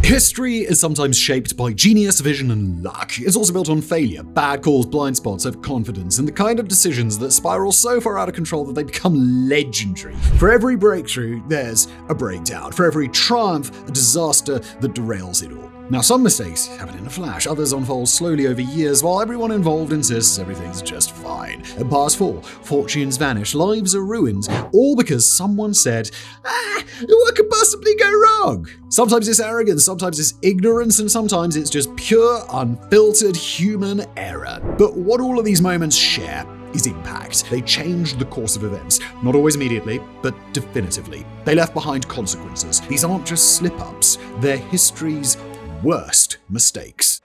History is sometimes shaped by genius, vision, and luck. It's also built on failure, bad calls, blind spots, overconfidence, and the kind of decisions that spiral so far out of control that they become legendary. For every breakthrough, there's a breakdown. For every triumph, a disaster that derails it all. Now, some mistakes happen in a flash, others unfold slowly over years, while everyone involved insists everything's just fine. Empires fall, fortunes vanish, lives are ruined, all because someone said, what could possibly go wrong? Sometimes it's arrogance, sometimes it's ignorance, and sometimes it's just pure, unfiltered human error. But what all of these moments share is impact. They changed the course of events, not always immediately, but definitively. They left behind consequences. These aren't just slip-ups, they're history's worst mistakes.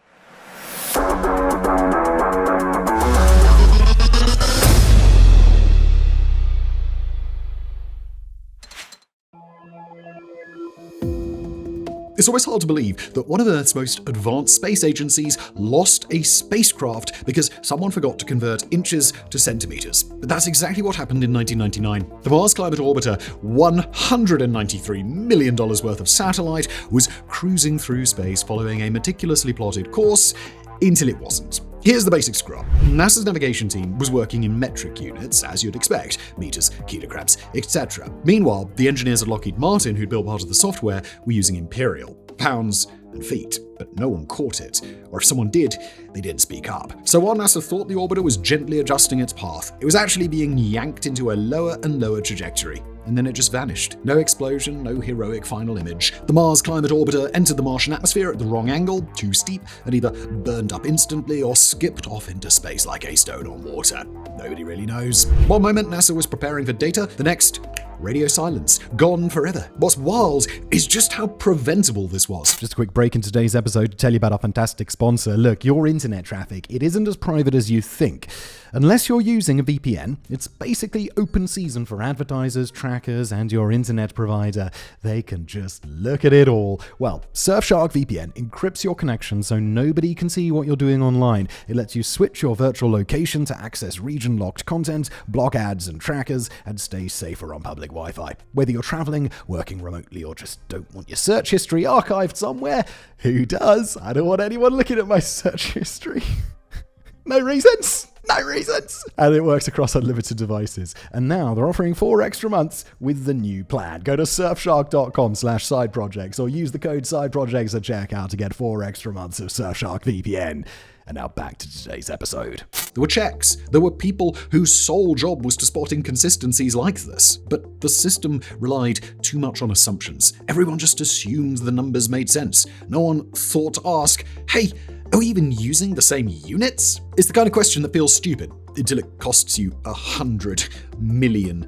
It's always hard to believe that one of Earth's most advanced space agencies lost a spacecraft because someone forgot to convert inches to centimeters. But that's exactly what happened in 1999. The Mars Climate Orbiter, $193 million worth of satellite, was cruising through space following a meticulously plotted course until it wasn't. Here's the basic scrub. NASA's navigation team was working in metric units, as you'd expect, meters, kilograms, etc. Meanwhile, the engineers at Lockheed Martin, who'd built part of the software, were using imperial, pounds and feet, but no one caught it. Or if someone did, they didn't speak up. So while NASA thought the orbiter was gently adjusting its path, it was actually being yanked into a lower and lower trajectory. And then it just vanished. No explosion, no heroic final image. The Mars Climate Orbiter entered the Martian atmosphere at the wrong angle, too steep, and either burned up instantly or skipped off into space like a stone on water. Nobody really knows. One moment NASA was preparing for data, the next, radio silence, gone forever. What's wild is just how preventable this was. Just a quick break in today's episode to tell you about our fantastic sponsor. Look, your internet traffic, it isn't as private as you think. Unless you're using a VPN, it's basically open season for advertisers, trackers, and your internet provider. They can just look at it all. Well, Surfshark VPN encrypts your connection so nobody can see what you're doing online. It lets you switch your virtual location to access region-locked content, block ads and trackers, and stay safer on public Wi-Fi. Whether you're traveling, working remotely, or just don't want your search history archived somewhere, who does? I don't want anyone looking at my search history. No reasons. And it works across unlimited devices. And now they're offering 4 extra months with the new plan. Go to surfshark.com/side projects or use the code side projects at checkout to get 4 extra months of Surfshark VPN. And now back to today's episode. There were checks. There were people whose sole job was to spot inconsistencies like this. But the system relied too much on assumptions. Everyone just assumed the numbers made sense. No one thought to ask, hey, are we even using the same units? It's the kind of question that feels stupid until it costs you $100 million.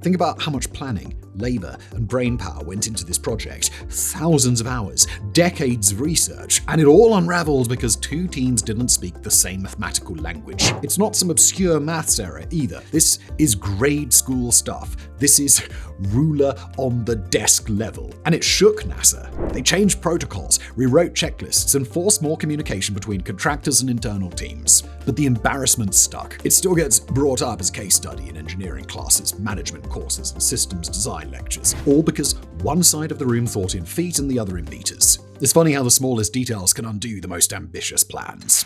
Think about how much planning, labor, and brainpower went into this project. Thousands of hours, decades of research, and it all unraveled because 2 teams didn't speak the same mathematical language. It's not some obscure maths error either. This is grade school stuff. This is ruler on the desk level. And it shook NASA. They changed protocols, rewrote checklists, and forced more communication between contractors and internal teams. But the embarrassment stuck. It still gets brought up as a case study in engineering classes, management courses, and systems design lectures, all because one side of the room thought in feet and the other in meters. It's funny how the smallest details can undo the most ambitious plans.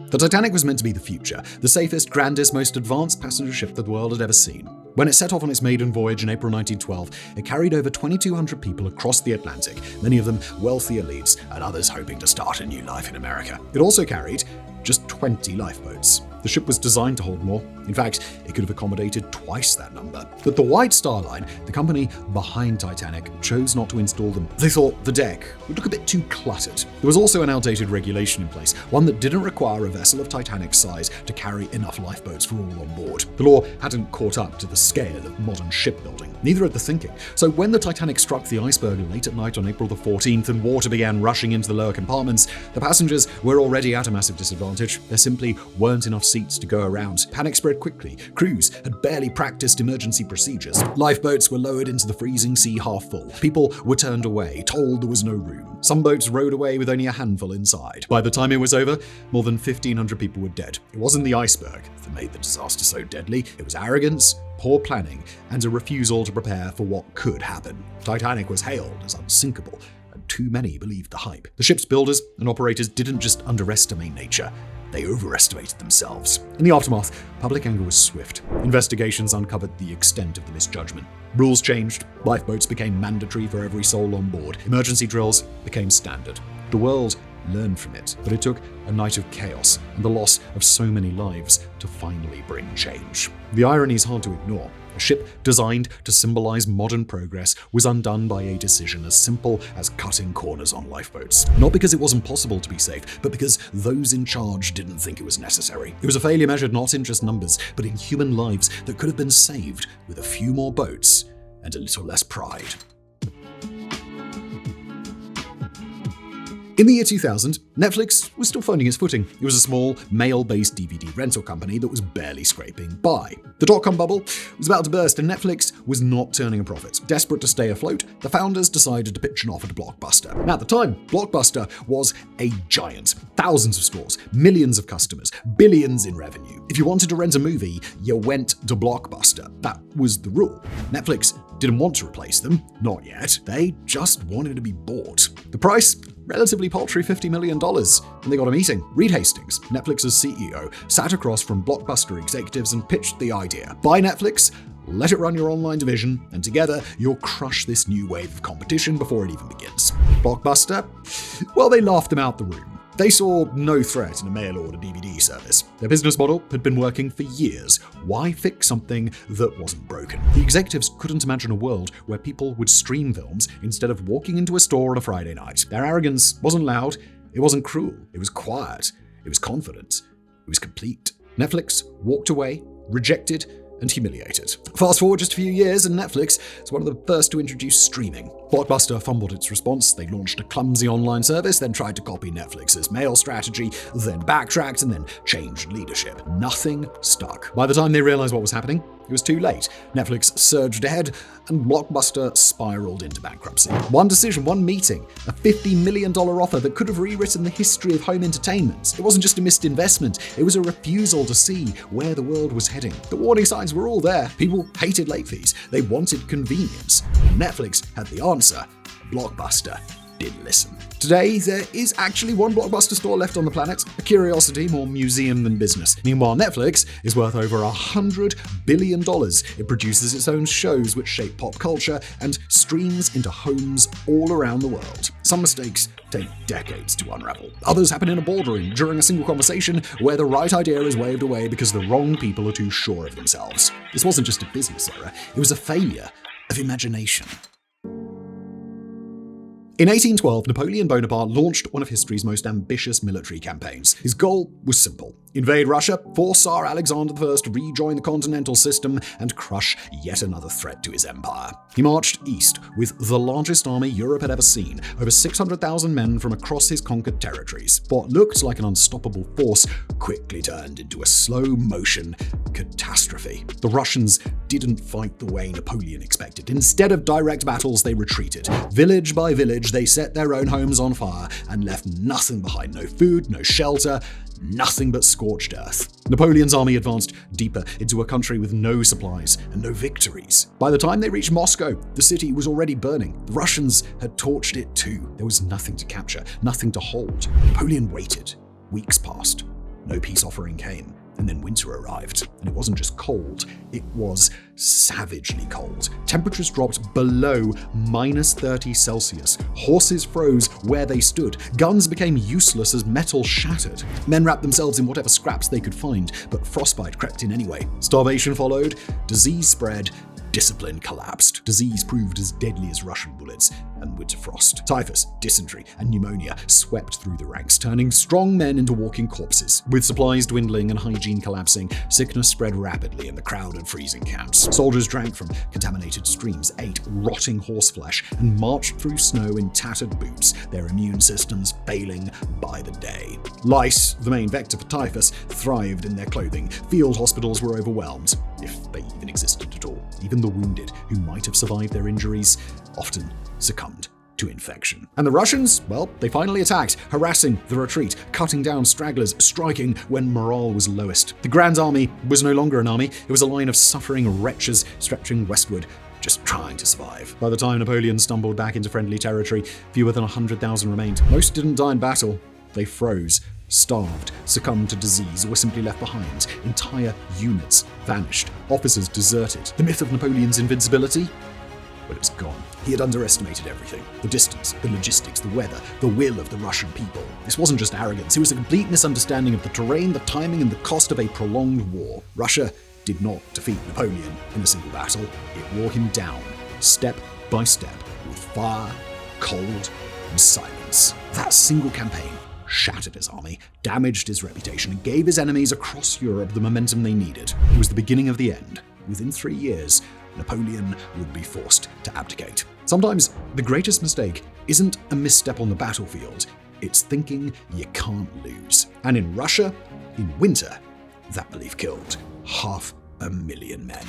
The Titanic was meant to be the future, the safest, grandest, most advanced passenger ship that the world had ever seen. When it set off on its maiden voyage in April 1912, it carried over 2,200 people across the Atlantic, many of them wealthy elites and others hoping to start a new life in America. It also carried just 20 lifeboats. The ship was designed to hold more. In fact, it could have accommodated twice that number. But the White Star Line, the company behind Titanic, chose not to install them. They thought the deck would look a bit too cluttered. There was also an outdated regulation in place, one that didn't require a vessel of Titanic's size to carry enough lifeboats for all on board. The law hadn't caught up to the scale of modern shipbuilding. Neither had the thinking. So when the Titanic struck the iceberg late at night on April the 14th and water began rushing into the lower compartments, the passengers were already at a massive disadvantage. There simply weren't enough seats to go around. Panic spread quickly. Crews had barely practiced emergency procedures. Lifeboats were lowered into the freezing sea half full. People were turned away, told there was no room. Some boats rowed away with only a handful inside. By the time it was over, more than 1,500 people were dead. It wasn't the iceberg that made the disaster so deadly. It was arrogance, poor planning, and a refusal to prepare for what could happen. Titanic was hailed as unsinkable, and too many believed the hype. The ship's builders and operators didn't just underestimate nature, they overestimated themselves. In the aftermath, public anger was swift. Investigations uncovered the extent of the misjudgment. Rules changed, lifeboats became mandatory for every soul on board, emergency drills became standard. The world learned from it, but it took a night of chaos and the loss of so many lives to finally bring change. The irony is hard to ignore. A ship designed to symbolize modern progress was undone by a decision as simple as cutting corners on lifeboats. Not because it wasn't possible to be safe, but because those in charge didn't think it was necessary. It was a failure measured not in just numbers, but in human lives that could have been saved with a few more boats and a little less pride. In the year 2000, Netflix was still finding its footing. It was a small, mail-based DVD rental company that was barely scraping by. The dot-com bubble was about to burst, and Netflix was not turning a profit. Desperate to stay afloat, the founders decided to pitch an offer to Blockbuster. And at the time, Blockbuster was a giant. Thousands of stores, millions of customers, billions in revenue. If you wanted to rent a movie, you went to Blockbuster. That was the rule. Netflix didn't want to replace them, not yet. They just wanted to be bought. The price? Relatively paltry $50 million. And they got a meeting. Reed Hastings, Netflix's CEO, sat across from Blockbuster executives and pitched the idea. Buy Netflix, let it run your online division, and together you'll crush this new wave of competition before it even begins. Blockbuster? Well, they laughed him out the room. They saw no threat in a mail-order DVD service. Their business model had been working for years. Why fix something that wasn't broken? The executives couldn't imagine a world where people would stream films instead of walking into a store on a Friday night. Their arrogance wasn't loud, it wasn't cruel, it was quiet, it was confident, it was complete. Netflix walked away, rejected, and humiliated. Fast forward just a few years, and Netflix is one of the first to introduce streaming. Blockbuster fumbled its response. They launched a clumsy online service, then tried to copy Netflix's mail strategy, then backtracked, and then changed leadership. Nothing stuck. By the time they realized what was happening, it was too late. Netflix surged ahead, and Blockbuster spiraled into bankruptcy. One decision, one meeting, a $50 million offer that could have rewritten the history of home entertainment. It wasn't just a missed investment, it was a refusal to see where the world was heading. The warning signs were all there. People hated late fees. They wanted convenience. Netflix had the answer. Blockbuster didn't listen. Today, there is actually one Blockbuster store left on the planet, a curiosity, more museum than business. Meanwhile, Netflix is worth over $100 billion. It produces its own shows which shape pop culture and streams into homes all around the world. Some mistakes take decades to unravel. Others happen in a boardroom during a single conversation where the right idea is waved away because the wrong people are too sure of themselves. This wasn't just a business error, it was a failure of imagination. In 1812, Napoleon Bonaparte launched one of history's most ambitious military campaigns. His goal was simple: invade Russia, force Tsar Alexander I to rejoin the continental system, and crush yet another threat to his empire. He marched east with the largest army Europe had ever seen, over 600,000 men from across his conquered territories. What looked like an unstoppable force quickly turned into a slow-motion catastrophe. The Russians didn't fight the way Napoleon expected. Instead of direct battles, they retreated. Village by village, they set their own homes on fire and left nothing behind. No food, no shelter, nothing but scorched earth. Napoleon's army advanced deeper into a country with no supplies and no victories. By the time they reached Moscow, the city was already burning. The Russians had torched it too. There was nothing to capture, nothing to hold. Napoleon waited. Weeks passed. No peace offering came. And then winter arrived, and it wasn't just cold, it was savagely cold. Temperatures dropped below -30 Celsius. Horses froze where they stood. Guns became useless as metal shattered. Men wrapped themselves in whatever scraps they could find, but frostbite crept in anyway. Starvation followed, disease spread, discipline collapsed. Disease proved as deadly as Russian bullets. and winter frost. Typhus, dysentery, and pneumonia swept through the ranks, turning strong men into walking corpses. With supplies dwindling and hygiene collapsing, sickness spread rapidly in the crowded, freezing camps. Soldiers drank from contaminated streams, ate rotting horseflesh, and marched through snow in tattered boots, their immune systems failing by the day. Lice, the main vector for typhus, thrived in their clothing. Field hospitals were overwhelmed, if they even existed at all. Even the wounded, who might have survived their injuries, often succumbed to infection. And the Russians, well, they finally attacked, harassing the retreat, cutting down stragglers, striking when morale was lowest. The Grand Army was no longer an army, it was a line of suffering wretches stretching westward, just trying to survive. By the time Napoleon stumbled back into friendly territory, fewer than 100,000 remained. Most didn't die in battle, they froze, starved, succumbed to disease, or were simply left behind. Entire units vanished, officers deserted. The myth of Napoleon's invincibility? Well, it's gone. He had underestimated everything. The distance, the logistics, the weather, the will of the Russian people. This wasn't just arrogance, it was a complete misunderstanding of the terrain, the timing, and the cost of a prolonged war. Russia did not defeat Napoleon in a single battle. It wore him down, step by step, with fire, cold, and silence. That single campaign shattered his army, damaged his reputation, and gave his enemies across Europe the momentum they needed. It was the beginning of the end. Within 3 years, Napoleon would be forced to abdicate. Sometimes the greatest mistake isn't a misstep on the battlefield, it's thinking you can't lose. And in Russia, in winter, that belief killed 500,000 men.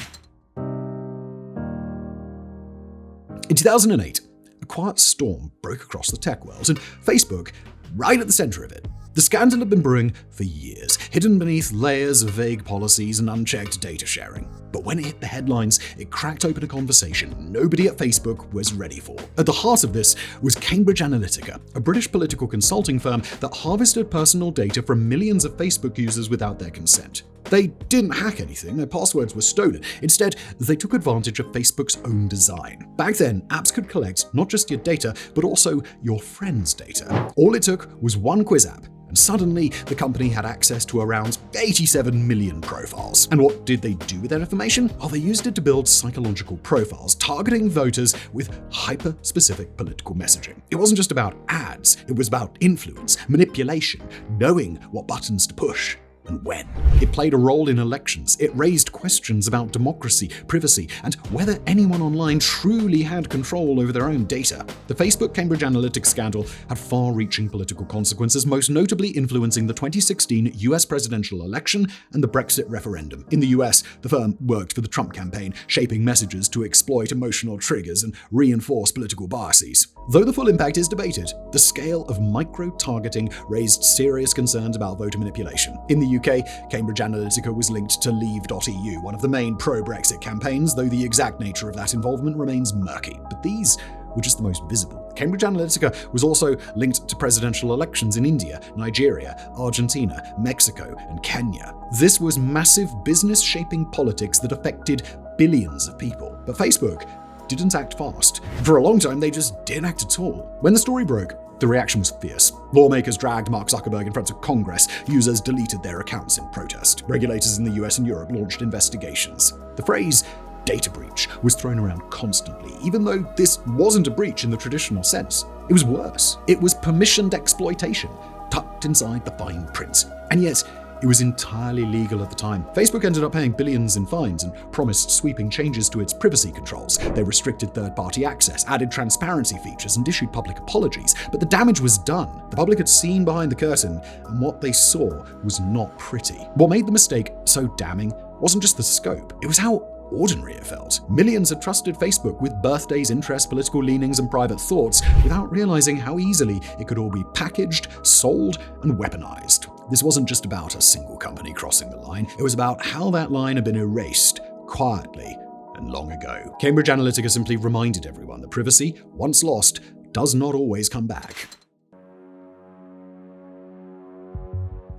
In 2008, a quiet storm broke across the tech world, and Facebook right at the center of it. The scandal had been brewing for years, hidden beneath layers of vague policies and unchecked data sharing. But when it hit the headlines, it cracked open a conversation nobody at Facebook was ready for. At the heart of this was Cambridge Analytica, a British political consulting firm that harvested personal data from millions of Facebook users without their consent. They didn't hack anything, their passwords were stolen. Instead, they took advantage of Facebook's own design. Back then, apps could collect not just your data, but also your friends' data. All it took was one quiz app, and suddenly the company had access to around 87 million profiles. And what did they do with that information? Well, they used it to build psychological profiles, targeting voters with hyper-specific political messaging. It wasn't just about ads, it was about influence, manipulation, knowing what buttons to push and when. It played a role in elections. It raised questions about democracy, privacy, and whether anyone online truly had control over their own data. The Facebook Cambridge Analytica scandal had far-reaching political consequences, most notably influencing the 2016 US presidential election and the Brexit referendum. In the US, the firm worked for the Trump campaign, shaping messages to exploit emotional triggers and reinforce political biases. Though the full impact is debated, the scale of micro-targeting raised serious concerns about voter manipulation. In the UK, Cambridge Analytica was linked to Leave.eu, one of the main pro-Brexit campaigns, though the exact nature of that involvement remains murky. But these were just the most visible. Cambridge Analytica was also linked to presidential elections in India, Nigeria, Argentina, Mexico, and Kenya. This was massive business-shaping politics that affected billions of people. But Facebook didn't act fast. For a long time, they just didn't act at all. When the story broke, the reaction was fierce. Lawmakers dragged Mark Zuckerberg in front of Congress. Users deleted their accounts in protest. Regulators in the US and Europe launched investigations. The phrase data breach was thrown around constantly, even though this wasn't a breach in the traditional sense. It was worse. It was permissioned exploitation, tucked inside the fine print. And yet, it was entirely legal at the time. Facebook ended up paying billions in fines and promised sweeping changes to its privacy controls. They restricted third-party access, added transparency features, and issued public apologies. But the damage was done. The public had seen behind the curtain, and what they saw was not pretty. What made the mistake so damning wasn't just the scope, it was how ordinary it felt. Millions had trusted Facebook with birthdays, interests, political leanings, and private thoughts without realizing how easily it could all be packaged, sold, and weaponized. This wasn't just about a single company crossing the line, it was about how that line had been erased quietly and long ago. Cambridge Analytica simply reminded everyone that privacy, once lost, does not always come back.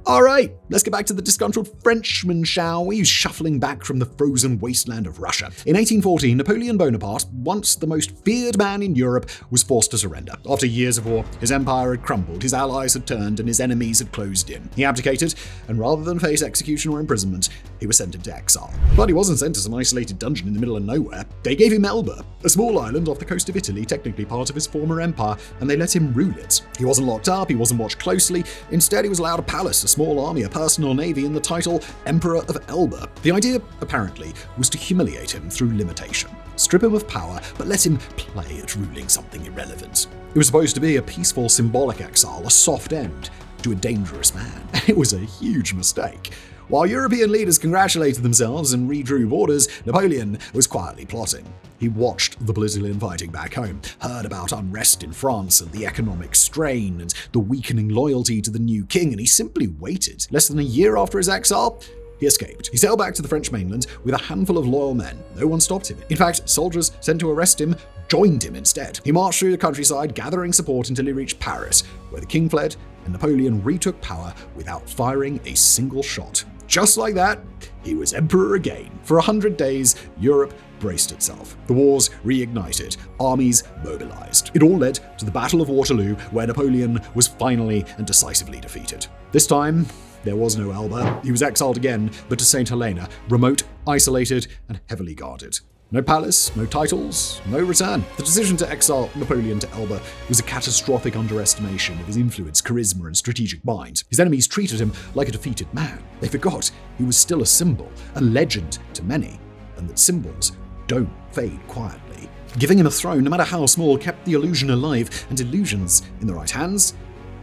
All right, let's get back to the disgruntled Frenchman, shall we? Shuffling back from the frozen wasteland of Russia. In 1814, Napoleon Bonaparte, once the most feared man in Europe, was forced to surrender. After years of war, his empire had crumbled, his allies had turned, and his enemies had closed in. He abdicated, and rather than face execution or imprisonment, he was sent into exile. But he wasn't sent to some isolated dungeon in the middle of nowhere. They gave him Elba, a small island off the coast of Italy, technically part of his former empire, and they let him rule it. He wasn't locked up, he wasn't watched closely. Instead, he was allowed a palace, a small army, a personal navy, and the title Emperor of Elba. The idea, apparently, was to humiliate him through limitation. Strip him of power, but let him play at ruling something irrelevant. It was supposed to be a peaceful, symbolic exile, a soft end to a dangerous man. It was a huge mistake. While European leaders congratulated themselves and redrew borders, Napoleon was quietly plotting. He watched the political infighting back home, heard about unrest in France and the economic strain and the weakening loyalty to the new king, and he simply waited. Less than a year after his exile, he escaped. He sailed back to the French mainland with a handful of loyal men. No one stopped him. In fact, soldiers sent to arrest him joined him instead. He marched through the countryside, gathering support until he reached Paris, where the king fled and Napoleon retook power without firing a single shot. Just like that, he was emperor again. For 100 days, Europe braced itself. The wars reignited, armies mobilized. It all led to the Battle of Waterloo, where Napoleon was finally and decisively defeated. This time, there was no Elba. He was exiled again, but to St. Helena, remote, isolated, and heavily guarded. No palace, no titles, no return. The decision to exile Napoleon to Elba was a catastrophic underestimation of his influence, charisma, and strategic mind. His enemies treated him like a defeated man. They forgot he was still a symbol, a legend to many, and that symbols don't fade quietly. Giving him a throne, no matter how small, kept the illusion alive, and illusions, in the right hands,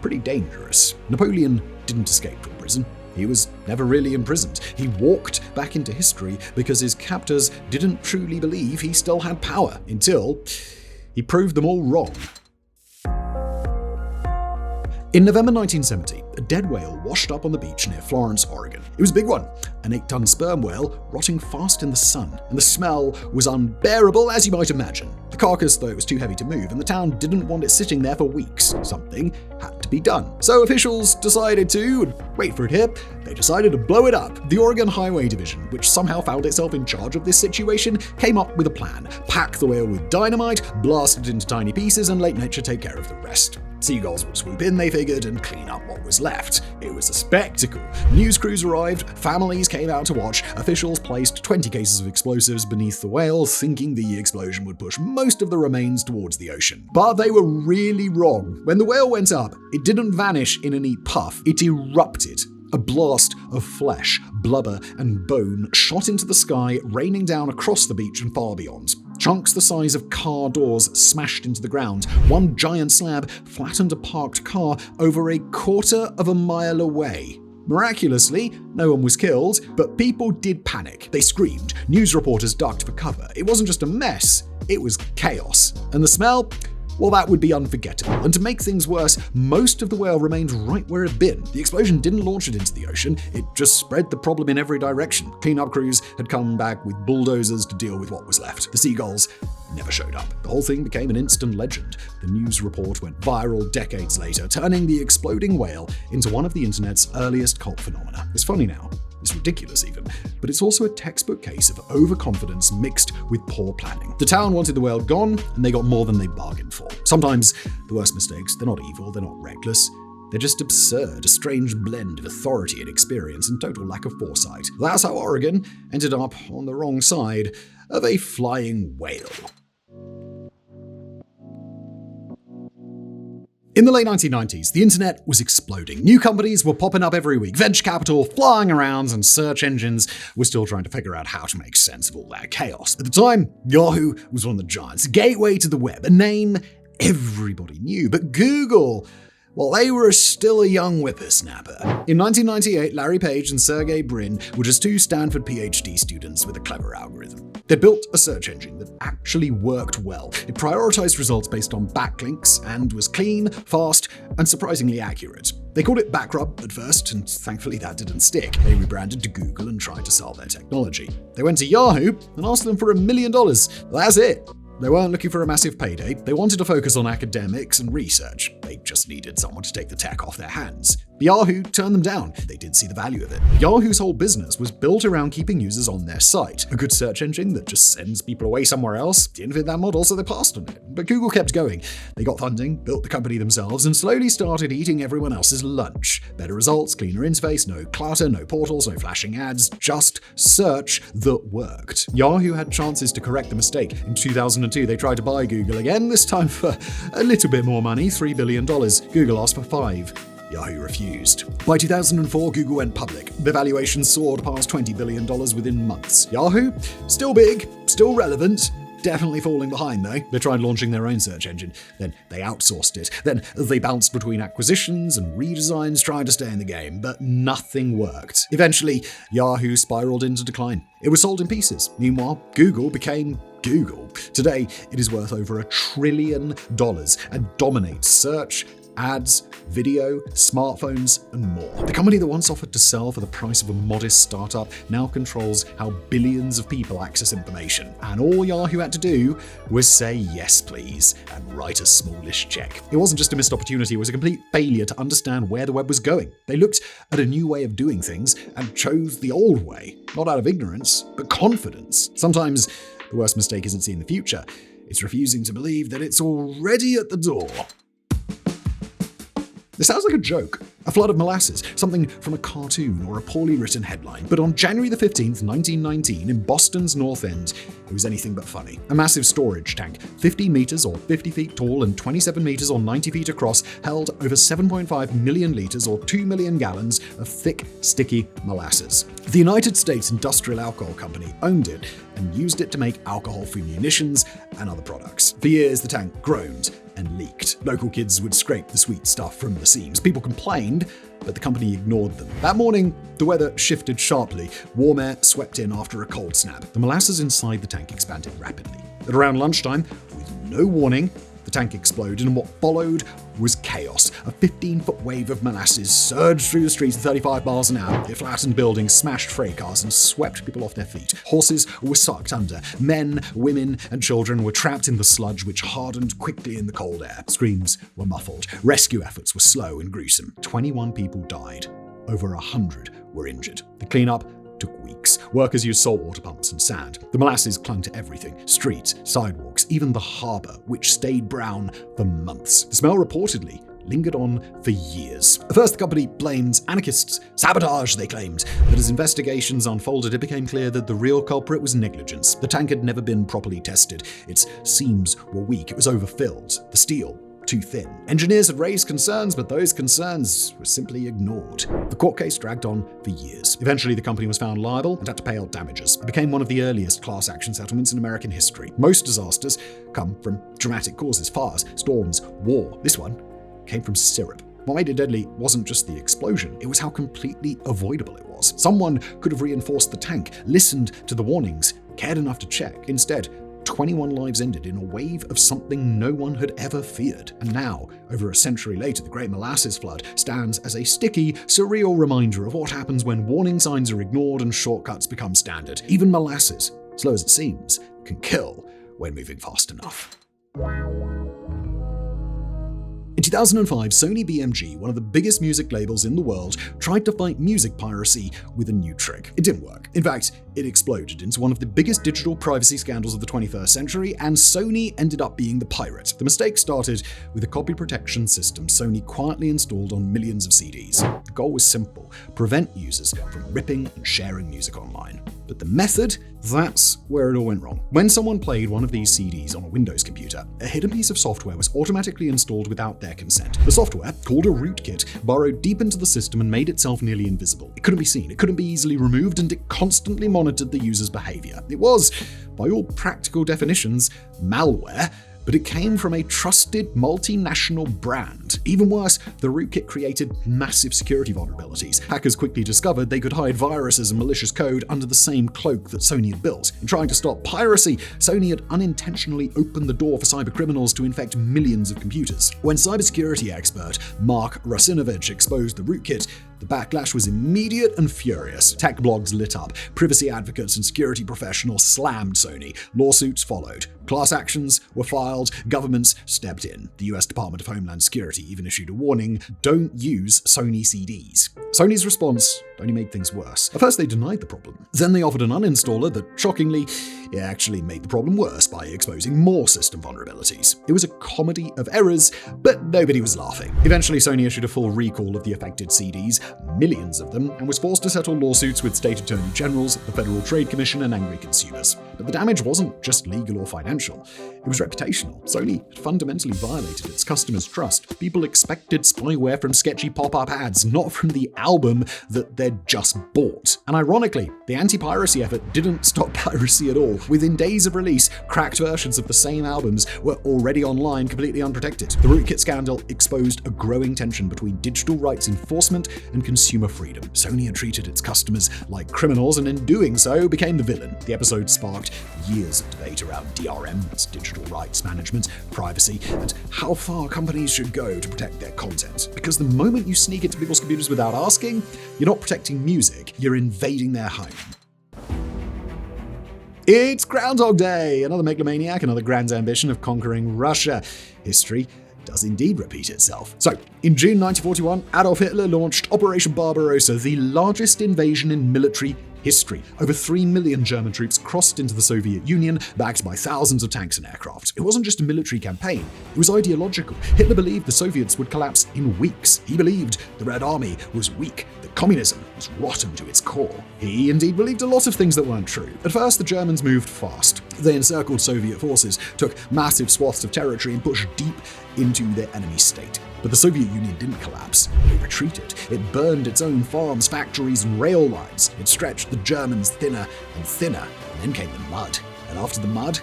pretty dangerous. Napoleon didn't escape from prison. He was never really imprisoned. He walked back into history because his captors didn't truly believe he still had power until he proved them all wrong. In November 1970, a dead whale washed up on the beach near Florence, Oregon. It was a big one, an 8-ton sperm whale rotting fast in the sun, and the smell was unbearable, as you might imagine. The carcass, though, was too heavy to move, and the town didn't want it sitting there for weeks. Something had to be done. So officials decided to, wait for it here, they decided to blow it up. The Oregon Highway Division, which somehow found itself in charge of this situation, came up with a plan. Pack the whale with dynamite, blast it into tiny pieces, and let nature take care of the rest. Seagulls would swoop in, they figured, and clean up what was left. It was a spectacle. News crews arrived, families came out to watch, officials placed 20 cases of explosives beneath the whale, thinking the explosion would push most of the remains towards the ocean. But they were really wrong. When the whale went up, it didn't vanish in a neat puff, it erupted. A blast of flesh, blubber, and bone shot into the sky, raining down across the beach and far beyond. Chunks the size of car doors smashed into the ground. One giant slab flattened a parked car over a quarter of a mile away. Miraculously, no one was killed, but people did panic. They screamed. News reporters ducked for cover. It wasn't just a mess, it was chaos. And the smell? Well, that would be unforgettable. And to make things worse, most of the whale remained right where it had been. The explosion didn't launch it into the ocean, it just spread the problem in every direction. Cleanup crews had come back with bulldozers to deal with what was left. The seagulls never showed up. The whole thing became an instant legend. The news report went viral decades later, turning the exploding whale into one of the internet's earliest cult phenomena. It's funny now. It's ridiculous even, but it's also a textbook case of overconfidence mixed with poor planning. The town wanted the whale gone, and they got more than they bargained for. Sometimes the worst mistakes, they're not evil, they're not reckless. They're just absurd, a strange blend of authority and experience and total lack of foresight. That's how Oregon ended up on the wrong side of a flying whale. In the late 1990s, the internet was exploding. New companies were popping up every week, venture capital flying around, and search engines were still trying to figure out how to make sense of all that chaos. At the time, Yahoo was one of the giants, a gateway to the web, a name everybody knew. But Google, well, they were still a young whippersnapper. In 1998, Larry Page and Sergey Brin were just two Stanford PhD students with a clever algorithm. They built a search engine that actually worked well. It prioritized results based on backlinks and was clean, fast, and surprisingly accurate. They called it Backrub at first, and thankfully that didn't stick. They rebranded to Google and tried to sell their technology. They went to Yahoo and asked them for $1 million. That's it. They weren't looking for a massive payday. They wanted to focus on academics and research. They just needed someone to take the tech off their hands. Yahoo turned them down. They did see the value of it. Yahoo's whole business was built around keeping users on their site. A good search engine that just sends people away somewhere else didn't fit that model, so they passed on it. But Google kept going. They got funding, built the company themselves, and slowly started eating everyone else's lunch. Better results, cleaner interface, no clutter, no portals, no flashing ads, just search that worked. Yahoo had chances to correct the mistake. In 2002, they tried to buy Google again, this time for a little bit more money, $3 billion. Google asked for $5. Yahoo refused. By 2004, Google went public. The valuation soared past $20 billion within months. Yahoo? Still big, still relevant, definitely falling behind though. They tried launching their own search engine, then they outsourced it, then they bounced between acquisitions and redesigns trying to stay in the game, but nothing worked. Eventually, Yahoo spiraled into decline. It was sold in pieces. Meanwhile, Google became Google. Today, it is worth over $1 trillion and dominates search, ads, video, smartphones, and more. The company that once offered to sell for the price of a modest startup now controls how billions of people access information. And all Yahoo had to do was say yes please and write a smallish check. It wasn't just a missed opportunity, it was a complete failure to understand where the web was going. They looked at a new way of doing things and chose the old way, not out of ignorance, but confidence. Sometimes the worst mistake isn't seeing the future, it's refusing to believe that it's already at the door. This sounds like a joke. A flood of molasses, something from a cartoon or a poorly written headline. But on January the 15th, 1919, in Boston's North End, it was anything but funny. A massive storage tank, 50 meters or 50 feet tall and 27 meters or 90 feet across, held over 7.5 million liters or 2 million gallons of thick, sticky molasses. The United States Industrial Alcohol Company owned it and used it to make alcohol-free munitions and other products. For years, the tank groaned and leaked. Local kids would scrape the sweet stuff from the seams. People complained, but the company ignored them. That morning, the weather shifted sharply. Warm air swept in after a cold snap. The molasses inside the tank expanded rapidly. At around lunchtime, with no warning, the tank exploded, and what followed was chaos. A 15-foot wave of molasses surged through the streets at 35 miles an hour. It flattened buildings, smashed freight cars, and swept people off their feet. Horses were sucked under. Men, women, and children were trapped in the sludge, which hardened quickly in the cold air. Screams were muffled. Rescue efforts were slow and gruesome. 21 people died. Over 100 were injured. The cleanup took weeks. Workers used saltwater pumps and sand. The molasses clung to everything: streets, sidewalks, even the harbor, which stayed brown for months. The smell reportedly lingered on for years. At first, the company blamed anarchists. Sabotage, they claimed. But as investigations unfolded, it became clear that the real culprit was negligence. The tank had never been properly tested. Its seams were weak. It was overfilled. The steel too thin. Engineers had raised concerns, but those concerns were simply ignored. The court case dragged on for years. Eventually, the company was found liable and had to pay out damages. It became one of the earliest class action settlements in American history. Most disasters come from dramatic causes: fires, storms, war. This one came from syrup. What made it deadly wasn't just the explosion, it was how completely avoidable it was. Someone could have reinforced the tank, listened to the warnings, cared enough to check. Instead, 21 lives ended in a wave of something no one had ever feared. And now, over a century later, the Great Molasses Flood stands as a sticky, surreal reminder of what happens when warning signs are ignored and shortcuts become standard. Even molasses, slow as it seems, can kill when moving fast enough. In 2005, Sony BMG, one of the biggest music labels in the world, tried to fight music piracy with a new trick. It didn't work. In fact, it exploded into one of the biggest digital privacy scandals of the 21st century, and Sony ended up being the pirate. The mistake started with a copy protection system Sony quietly installed on millions of CDs. The goal was simple: prevent users from ripping and sharing music online. But the method, that's where it all went wrong. When someone played one of these CDs on a Windows computer, a hidden piece of software was automatically installed without their consent. The software, called a rootkit, burrowed deep into the system and made itself nearly invisible. It couldn't be seen, it couldn't be easily removed, and it constantly monitored the user's behavior. It was, by all practical definitions, malware, but it came from a trusted multinational brand. Even worse, the rootkit created massive security vulnerabilities. Hackers quickly discovered they could hide viruses and malicious code under the same cloak that Sony had built. In trying to stop piracy, Sony had unintentionally opened the door for cybercriminals to infect millions of computers. When cybersecurity expert Mark Russinovich exposed the rootkit, The backlash was immediate and furious. Tech blogs lit up. Privacy advocates and security professionals slammed Sony. Lawsuits followed. Class actions were filed. Governments stepped in. The US Department of Homeland Security even issued a warning: don't use Sony CDs. Sony's response only made things worse. At first, they denied the problem. Then they offered an uninstaller that, shockingly, it actually made the problem worse by exposing more system vulnerabilities. It was a comedy of errors, but nobody was laughing. Eventually, Sony issued a full recall of the affected CDs, millions of them, and was forced to settle lawsuits with state attorney generals, the Federal Trade Commission, and angry consumers. But the damage wasn't just legal or financial. It was reputational. Sony had fundamentally violated its customers' trust. People expected spyware from sketchy pop-up ads, not from the album that they'd just bought. And ironically, the anti-piracy effort didn't stop piracy at all. Within days of release, cracked versions of the same albums were already online, completely unprotected. The rootkit scandal exposed a growing tension between digital rights enforcement and consumer freedom. Sony had treated its customers like criminals, and in doing so, became the villain. The episode sparked years of debate around DRM, that's digital rights management, privacy, and how far companies should go to protect their content. Because the moment you sneak into people's computers without asking, you're not protecting music, you're invading their home. It's Groundhog Day! Another megalomaniac, another grand ambition of conquering Russia. History does indeed repeat itself. So, in June 1941, Adolf Hitler launched Operation Barbarossa, the largest invasion in military history. Over 3 million German troops crossed into the Soviet Union, backed by thousands of tanks and aircraft. It wasn't just a military campaign, it was ideological. Hitler believed the Soviets would collapse in weeks. He believed the Red Army was weak, that communism was rotten to its core. He indeed believed a lot of things that weren't true. At first, the Germans moved fast. They encircled Soviet forces, took massive swaths of territory, and pushed deep into their enemy state. But the Soviet Union didn't collapse. It retreated. It burned its own farms, factories, and rail lines. It stretched the Germans thinner and thinner, and then came the mud. And after the mud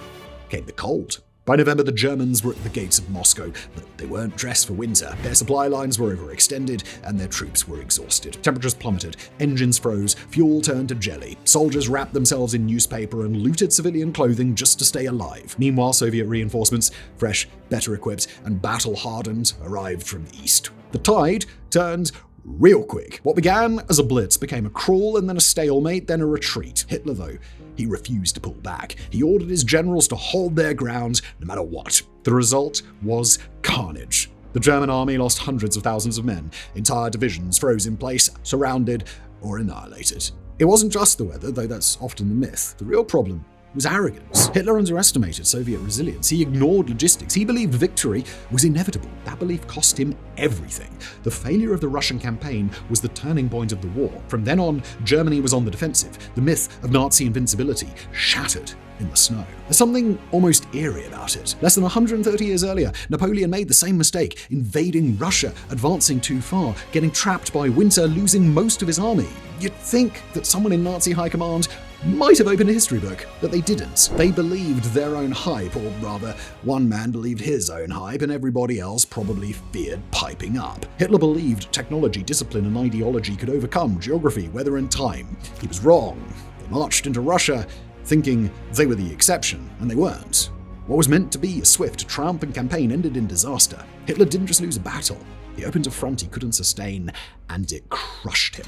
came the cold. By November, the Germans were at the gates of Moscow, but they weren't dressed for winter. Their supply lines were overextended, and their troops were exhausted. Temperatures plummeted, engines froze, fuel turned to jelly. Soldiers wrapped themselves in newspaper and looted civilian clothing just to stay alive. Meanwhile, Soviet reinforcements, fresh, better equipped, and battle-hardened, arrived from the east. The tide turned real quick. What began as a blitz became a crawl, and then a stalemate, then a retreat. Hitler, though, he refused to pull back. He ordered his generals to hold their ground no matter what. The result was carnage. The German army lost hundreds of thousands of men. Entire divisions froze in place, surrounded, or annihilated. It wasn't just the weather, though that's often the myth. The real problem was arrogance. Hitler underestimated Soviet resilience. He ignored logistics. He believed victory was inevitable. That belief cost him everything. The failure of the Russian campaign was the turning point of the war. From then on, Germany was on the defensive. The myth of Nazi invincibility shattered in the snow. There's something almost eerie about it. Less than 130 years earlier, Napoleon made the same mistake, invading Russia, advancing too far, getting trapped by winter, losing most of his army. You'd think that someone in Nazi high command might have opened a history book, but they didn't. They believed their own hype, or rather, one man believed his own hype, and everybody else probably feared piping up. Hitler believed technology, discipline, and ideology could overcome geography, weather, and time. He was wrong. They marched into Russia thinking they were the exception, and they weren't. What was meant to be a swift, triumphant campaign ended in disaster. Hitler didn't just lose a battle. He opened a front he couldn't sustain, and it crushed him.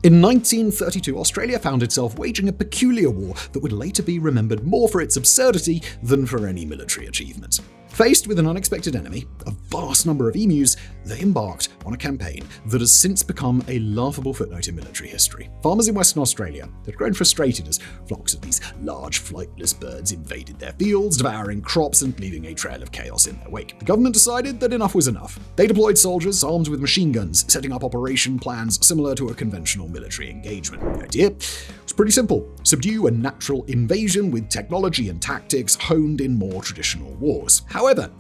In 1932, Australia found itself waging a peculiar war that would later be remembered more for its absurdity than for any military achievement. Faced with an unexpected enemy, a vast number of emus, they embarked on a campaign that has since become a laughable footnote in military history. Farmers in Western Australia had grown frustrated as flocks of these large flightless birds invaded their fields, devouring crops and leaving a trail of chaos in their wake. The government decided that enough was enough. They deployed soldiers armed with machine guns, setting up operation plans similar to a conventional military engagement. The idea was pretty simple: subdue a natural invasion with technology and tactics honed in more traditional wars. However,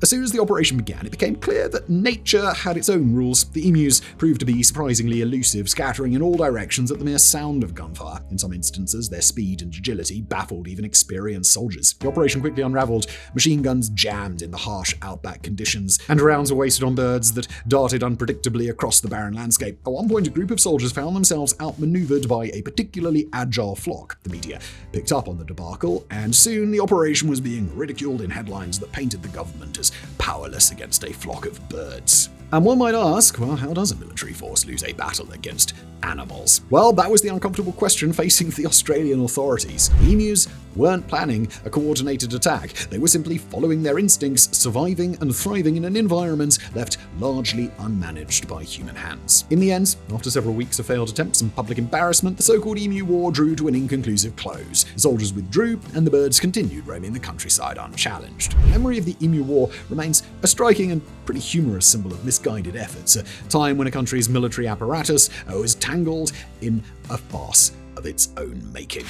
as soon as the operation began, it became clear that nature had its own rules. The emus proved to be surprisingly elusive, scattering in all directions at the mere sound of gunfire. In some instances, their speed and agility baffled even experienced soldiers. The operation quickly unraveled. Machine guns jammed in the harsh outback conditions, and rounds were wasted on birds that darted unpredictably across the barren landscape. At one point, a group of soldiers found themselves outmaneuvered by a particularly agile flock. The media picked up on the debacle, and soon the operation was being ridiculed in headlines that painted the government as powerless against a flock of birds. And one might ask, well, how does a military force lose a battle against animals? Well, that was the uncomfortable question facing the Australian authorities. The emus weren't planning a coordinated attack. They were simply following their instincts, surviving and thriving in an environment left largely unmanaged by human hands. In the end, after several weeks of failed attempts and public embarrassment, the so-called Emu War drew to an inconclusive close. The soldiers withdrew, and the birds continued roaming the countryside unchallenged. The memory of the Emu War remains a striking and pretty humorous symbol of misguided efforts, a time when a country's military apparatus was tangled in a farce of its own making.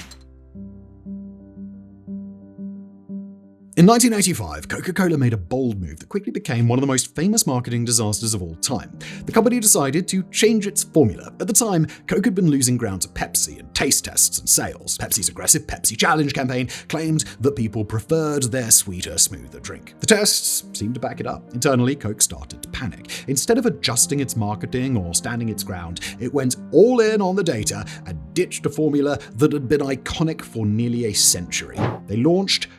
In 1985, Coca-Cola made a bold move that quickly became one of the most famous marketing disasters of all time. The company decided to change its formula. At the time, Coke had been losing ground to Pepsi in taste tests and sales. Pepsi's aggressive Pepsi Challenge campaign claimed that people preferred their sweeter, smoother drink. The tests seemed to back it up. Internally, Coke started to panic. Instead of adjusting its marketing or standing its ground, it went all in on the data and ditched a formula that had been iconic for nearly a century. They launched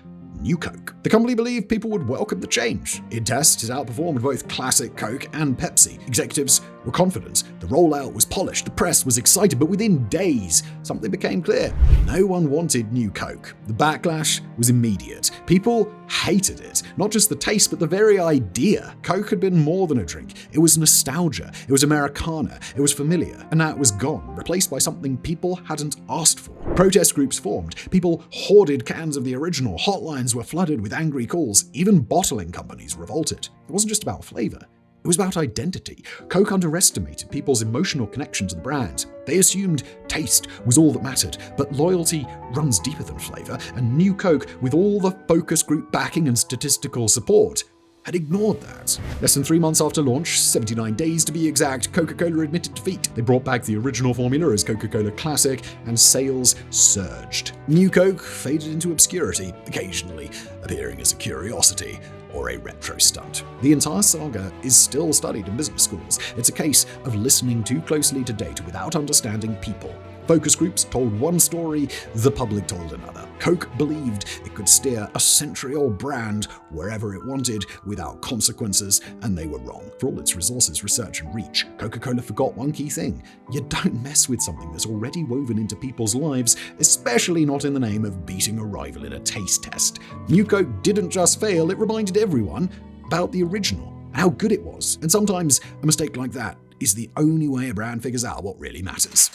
New Coke. The company believed people would welcome the change. In tests, it outperformed both classic Coke and Pepsi. Executives were confident. The rollout was polished. The press was excited, but within days, something became clear. No one wanted New Coke. The backlash was immediate. People hated it. Not just the taste, but the very idea. Coke had been more than a drink. It was nostalgia. It was Americana. It was familiar. And now it was gone, replaced by something people hadn't asked for. Protest groups formed. People hoarded cans of the original. Hotlines were flooded with angry calls. Even bottling companies revolted. It wasn't just about flavor. It was about identity. Coke underestimated people's emotional connection to the brand. They assumed taste was all that mattered, but loyalty runs deeper than flavor, and New Coke, with all the focus group backing and statistical support, had ignored that. Less than 3 months after launch, 79 days to be exact, Coca-Cola admitted defeat. They brought back the original formula as Coca-Cola Classic, and sales surged. New Coke faded into obscurity, occasionally appearing as a curiosity or a retro stunt. The entire saga is still studied in business schools. It's a case of listening too closely to data without understanding people. Focus groups told one story, the public told another. Coke believed it could steer a century-old brand wherever it wanted without consequences, and they were wrong. For all its resources, research, and reach, Coca-Cola forgot one key thing. You don't mess with something that's already woven into people's lives, especially not in the name of beating a rival in a taste test. New Coke didn't just fail, it reminded everyone about the original, how good it was. And sometimes a mistake like that is the only way a brand figures out what really matters.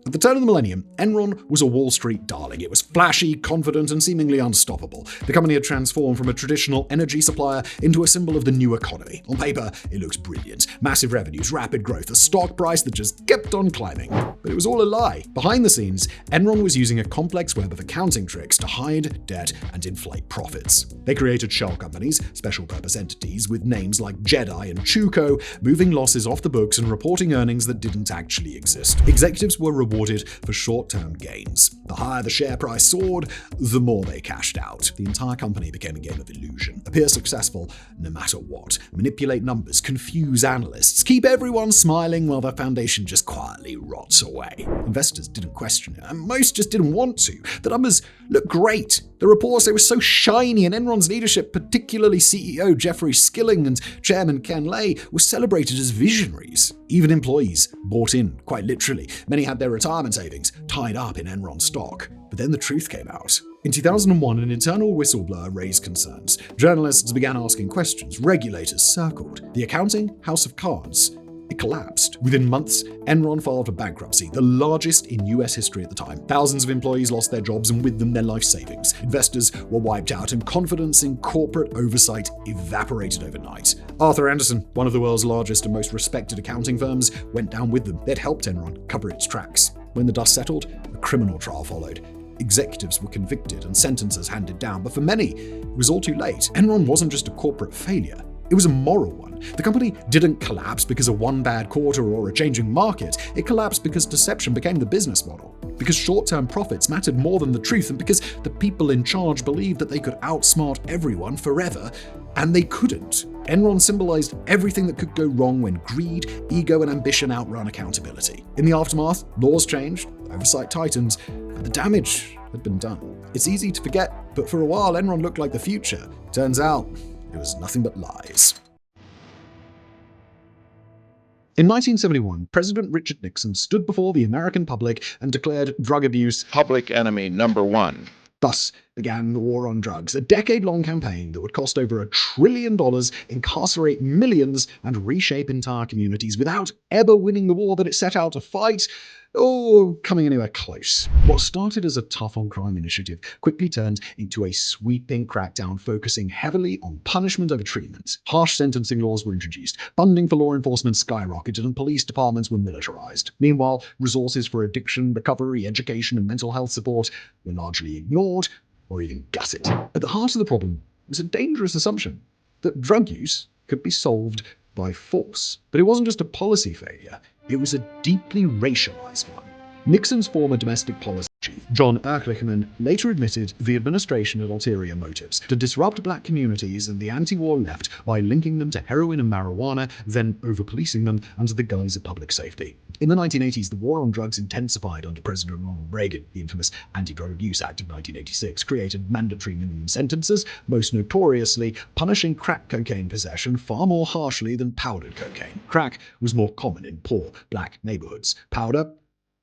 At the turn of the millennium, Enron was a Wall Street darling. It was flashy, confident, and seemingly unstoppable. The company had transformed from a traditional energy supplier into a symbol of the new economy. On paper, it looked brilliant. Massive revenues, rapid growth, a stock price that just kept on climbing. But it was all a lie. Behind the scenes, Enron was using a complex web of accounting tricks to hide debt and inflate profits. They created shell companies, special purpose entities with names like Jedi and Chuko, moving losses off the books and reporting earnings that didn't actually exist. Executives were rewarded for short-term gains. The higher the share price soared, the more they cashed out. The entire company became a game of illusion. Appear successful no matter what. Manipulate numbers, confuse analysts, keep everyone smiling while their foundation just quietly rots away. Investors didn't question it, and most just didn't want to. The numbers looked great. The reports, they were so shiny, and Enron's leadership, particularly CEO Jeffrey Skilling and Chairman Ken Lay, were celebrated as visionaries. Even employees bought in, quite literally. Many had their retirement savings tied up in Enron stock. But then the truth came out. In 2001, an internal whistleblower raised concerns. Journalists began asking questions. Regulators circled. The accounting house of cards, it collapsed. Within months, Enron filed for bankruptcy, the largest in US history at the time. Thousands of employees lost their jobs and with them their life savings. Investors were wiped out and confidence in corporate oversight evaporated overnight. Arthur Andersen, one of the world's largest and most respected accounting firms, went down with them. They'd helped Enron cover its tracks. When the dust settled, a criminal trial followed. Executives were convicted and sentences handed down, but for many, it was all too late. Enron wasn't just a corporate failure. It was a moral one. The company didn't collapse because of one bad quarter or a changing market. It collapsed because deception became the business model, because short-term profits mattered more than the truth, and because the people in charge believed that they could outsmart everyone forever, and they couldn't. Enron symbolized everything that could go wrong when greed, ego, and ambition outrun accountability. In the aftermath, laws changed, oversight tightened, but the damage had been done. It's easy to forget, but for a while, Enron looked like the future. Turns out, It was nothing but lies. In 1971, President Richard Nixon stood before the American public and declared drug abuse public enemy number one. Thus began the war on drugs, a decade-long campaign that would cost over $1 trillion, incarcerate millions, and reshape entire communities without ever winning the war that it set out to fight or coming anywhere close. What started as a tough-on-crime initiative quickly turned into a sweeping crackdown focusing heavily on punishment over treatment. Harsh sentencing laws were introduced, funding for law enforcement skyrocketed, and police departments were militarized. Meanwhile, resources for addiction, recovery, education, and mental health support were largely ignored or even gutted. At the heart of the problem was a dangerous assumption that drug use could be solved by force. But it wasn't just a policy failure, it was a deeply racialized one. Nixon's former domestic policy chief, John Ehrlichman, later admitted the administration had ulterior motives to disrupt black communities and the anti-war left by linking them to heroin and marijuana, then over-policing them under the guise of public safety. In the 1980s, the war on drugs intensified under President Ronald Reagan. The infamous Anti-Drug Abuse Act of 1986 created mandatory minimum sentences, most notoriously punishing crack cocaine possession far more harshly than powdered cocaine. Crack was more common in poor black neighborhoods, powder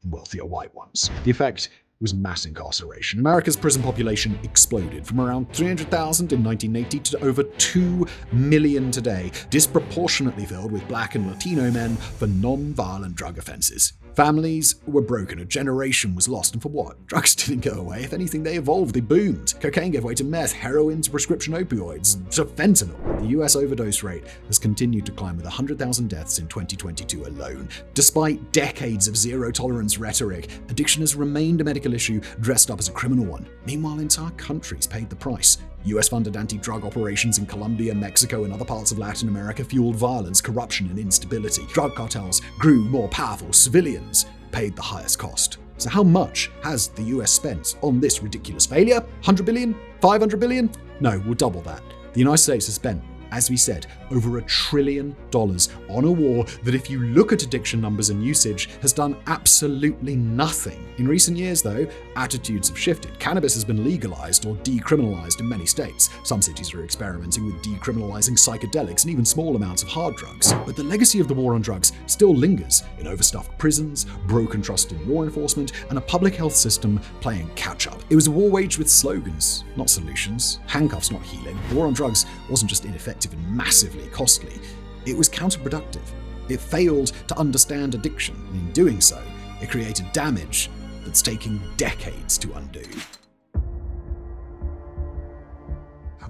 in wealthier white ones. The effect was mass incarceration. America's prison population exploded from around 300,000 in 1980 to over 2 million today, disproportionately filled with black and Latino men for non-violent drug offenses. Families were broken, a generation was lost, and for what? Drugs didn't go away. If anything, they evolved, they boomed. Cocaine gave way to meth, heroin to prescription opioids, to fentanyl. The US overdose rate has continued to climb with 100,000 deaths in 2022 alone. Despite decades of zero-tolerance rhetoric, addiction has remained a medical issue dressed up as a criminal one. Meanwhile, entire countries paid the price. US-funded anti-drug operations in Colombia, Mexico, and other parts of Latin America fueled violence, corruption, and instability. Drug cartels grew more powerful. Civilians paid the highest cost. So how much has the US spent on this ridiculous failure? 100 billion? 500 billion? No, we'll double that. The United States has spent, as we said, over $1 trillion on a war that, if you look at addiction numbers and usage, has done absolutely nothing. In recent years, though, attitudes have shifted. Cannabis has been legalized or decriminalized in many states. Some cities are experimenting with decriminalizing psychedelics and even small amounts of hard drugs. But the legacy of the war on drugs still lingers in overstuffed prisons, broken trust in law enforcement, and a public health system playing catch-up. It was a war waged with slogans, not solutions. Handcuffs, not healing. The war on drugs wasn't just ineffective and massively costly, it was counterproductive. It failed to understand addiction, and in doing so, it created damage that's taking decades to undo.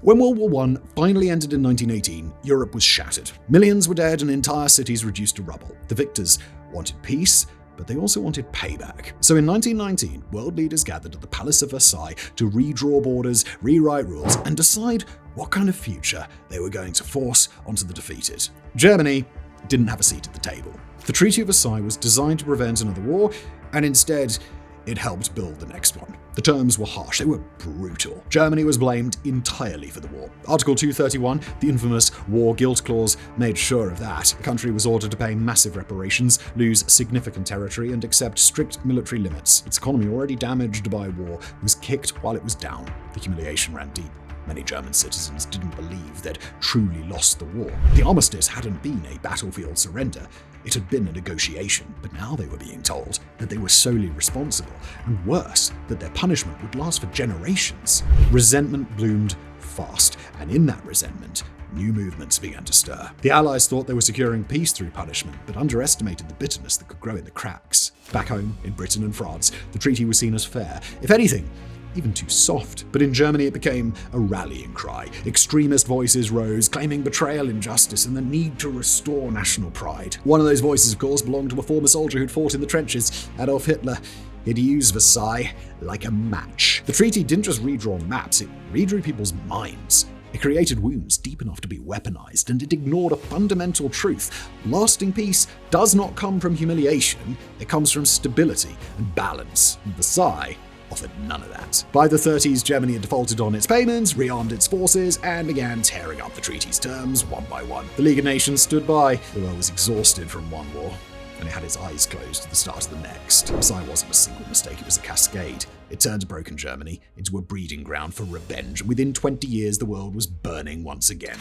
When World War I finally ended in 1918, Europe was shattered. Millions were dead and entire cities reduced to rubble. The victors wanted peace, but they also wanted payback. So in 1919, world leaders gathered at the Palace of Versailles to redraw borders, rewrite rules, and decide what kind of future they were going to force onto the defeated. Germany didn't have a seat at the table. The Treaty of Versailles was designed to prevent another war, and instead, it helped build the next one. The terms were harsh, they were brutal. Germany was blamed entirely for the war. Article 231, the infamous War Guilt Clause, made sure of that. The country was ordered to pay massive reparations, lose significant territory, and accept strict military limits. Its economy, already damaged by war, was kicked while it was down. The humiliation ran deep. Many German citizens didn't believe they'd truly lost the war. The armistice hadn't been a battlefield surrender. It had been a negotiation, but now they were being told that they were solely responsible, and worse, that their punishment would last for generations. Resentment bloomed fast, and in that resentment, new movements began to stir. The Allies thought they were securing peace through punishment, but underestimated the bitterness that could grow in the cracks. Back home, in Britain and France, the treaty was seen as fair. If anything, even too soft. But in Germany, it became a rallying cry. Extremist voices rose, claiming betrayal, injustice, and the need to restore national pride. One of those voices, of course, belonged to a former soldier who'd fought in the trenches, Adolf Hitler. He'd used Versailles like a match. The treaty didn't just redraw maps, it redrew people's minds. It created wounds deep enough to be weaponized, and it ignored a fundamental truth. Lasting peace does not come from humiliation, it comes from stability and balance. And Versailles offered none of that. By the 30s, Germany had defaulted on its payments, rearmed its forces, and began tearing up the treaty's terms one by one. The League of Nations stood by. The world was exhausted from one war and it had its eyes closed at the start of the next. Versailles wasn't a single mistake, it was a cascade. It turned a broken Germany into a breeding ground for revenge, and within 20 years the world was burning once again.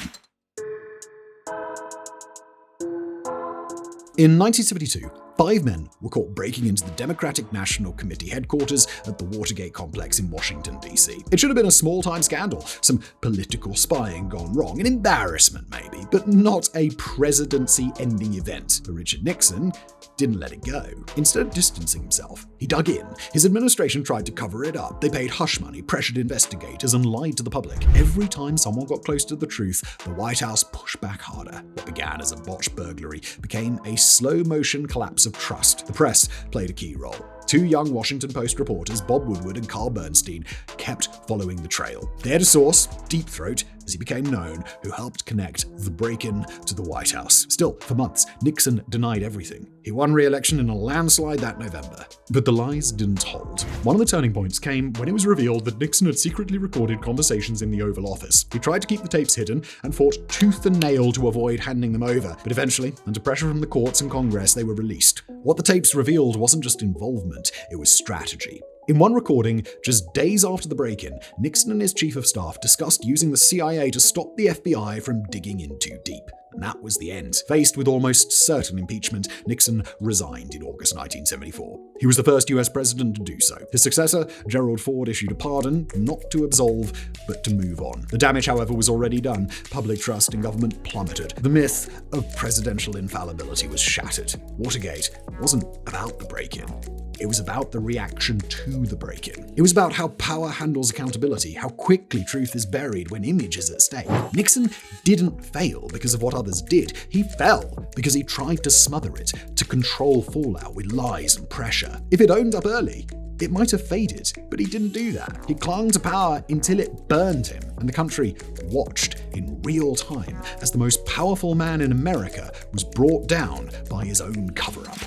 In 1972, 5 men were caught breaking into the Democratic National Committee headquarters at the Watergate complex in Washington, D.C. It should have been a small-time scandal, some political spying gone wrong, an embarrassment maybe, but not a presidency-ending event. But Richard Nixon didn't let it go. Instead of distancing himself, he dug in. His administration tried to cover it up. They paid hush money, pressured investigators, and lied to the public. Every time someone got close to the truth, the White House pushed back harder. What began as a botched burglary became a slow-motion collapse of trust. The press played a key role. 2 young Washington Post reporters, Bob Woodward and Carl Bernstein, kept following the trail. They had a source, Deep Throat, as he became known, who helped connect the break-in to the White House. Still, for months, Nixon denied everything. He won re-election in a landslide that November. But the lies didn't hold. One of the turning points came when it was revealed that Nixon had secretly recorded conversations in the Oval Office. He tried to keep the tapes hidden and fought tooth and nail to avoid handing them over, but eventually, under pressure from the courts and Congress, they were released. What the tapes revealed wasn't just involvement, it was strategy. In one recording, just days after the break-in, Nixon and his chief of staff discussed using the CIA to stop the FBI from digging in too deep. And that was the end. Faced with almost certain impeachment, Nixon resigned in August 1974. He was the first US president to do so. His successor, Gerald Ford, issued a pardon, not to absolve, but to move on. The damage, however, was already done. Public trust in government plummeted. The myth of presidential infallibility was shattered. Watergate wasn't about the break-in. It was about the reaction to the break-in. It was about how power handles accountability, how quickly truth is buried when image is at stake. Nixon didn't fail because of what others did. He fell because he tried to smother it, to control fallout with lies and pressure. If it owned up early, it might have faded, but he didn't do that. He clung to power until it burned him, and the country watched in real time as the most powerful man in America was brought down by his own cover-up.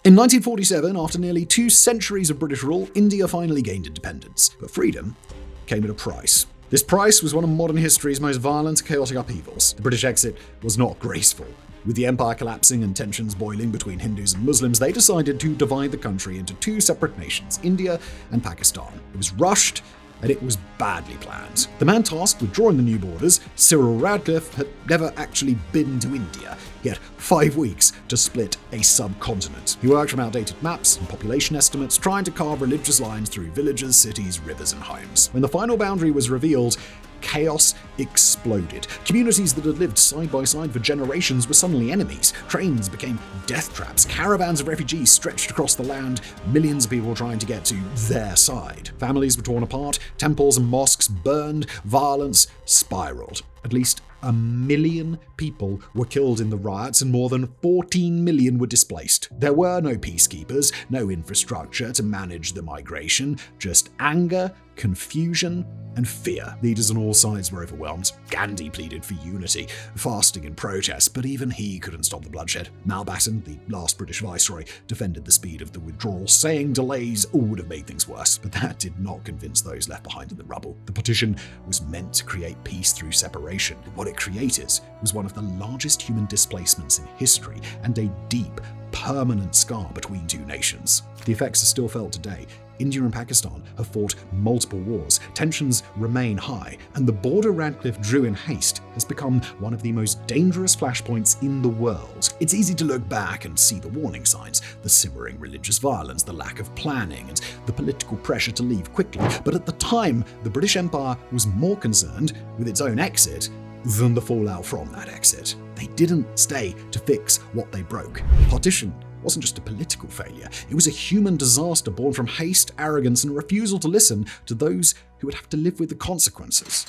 In 1947, after nearly 2 centuries of British rule, India finally gained independence. But freedom came at a price. This price was one of modern history's most violent and chaotic upheavals. The British exit was not graceful. With the empire collapsing and tensions boiling between Hindus and Muslims, they decided to divide the country into 2 separate nations, India and Pakistan. It was rushed, and it was badly planned. The man tasked with drawing the new borders, Cyril Radcliffe, had never actually been to India. He had 5 weeks to split a subcontinent. He worked from outdated maps and population estimates, trying to carve religious lines through villages, cities, rivers, and homes. When the final boundary was revealed, chaos exploded. Communities that had lived side by side for generations were suddenly enemies. Trains became death traps. Caravans of refugees stretched across the land, millions of people trying to get to their side. Families were torn apart, temples and mosques burned, violence spiraled. At least 1 million people were killed in the riots and more than 14 million were displaced. There were no peacekeepers, no infrastructure to manage the migration, just anger, confusion, and fear. Leaders on all sides were overwhelmed. Gandhi pleaded for unity, fasting in protest, but even he couldn't stop the bloodshed. Mountbatten, the last British viceroy, defended the speed of the withdrawal, saying delays would have made things worse. But that did not convince those left behind in the rubble. The partition was meant to create peace through separation. What it created was one of the largest human displacements in history and a deep, permanent scar between 2 nations. The effects are still felt today. India and Pakistan have fought multiple wars, tensions remain high, and the border Radcliffe drew in haste has become one of the most dangerous flashpoints in the world. It's easy to look back and see the warning signs, the simmering religious violence, the lack of planning, and the political pressure to leave quickly. But at the time, the British Empire was more concerned with its own exit than the fallout from that exit. They didn't stay to fix what they broke. Partition wasn't just a political failure, it was a human disaster born from haste, arrogance, and a refusal to listen to those who would have to live with the consequences.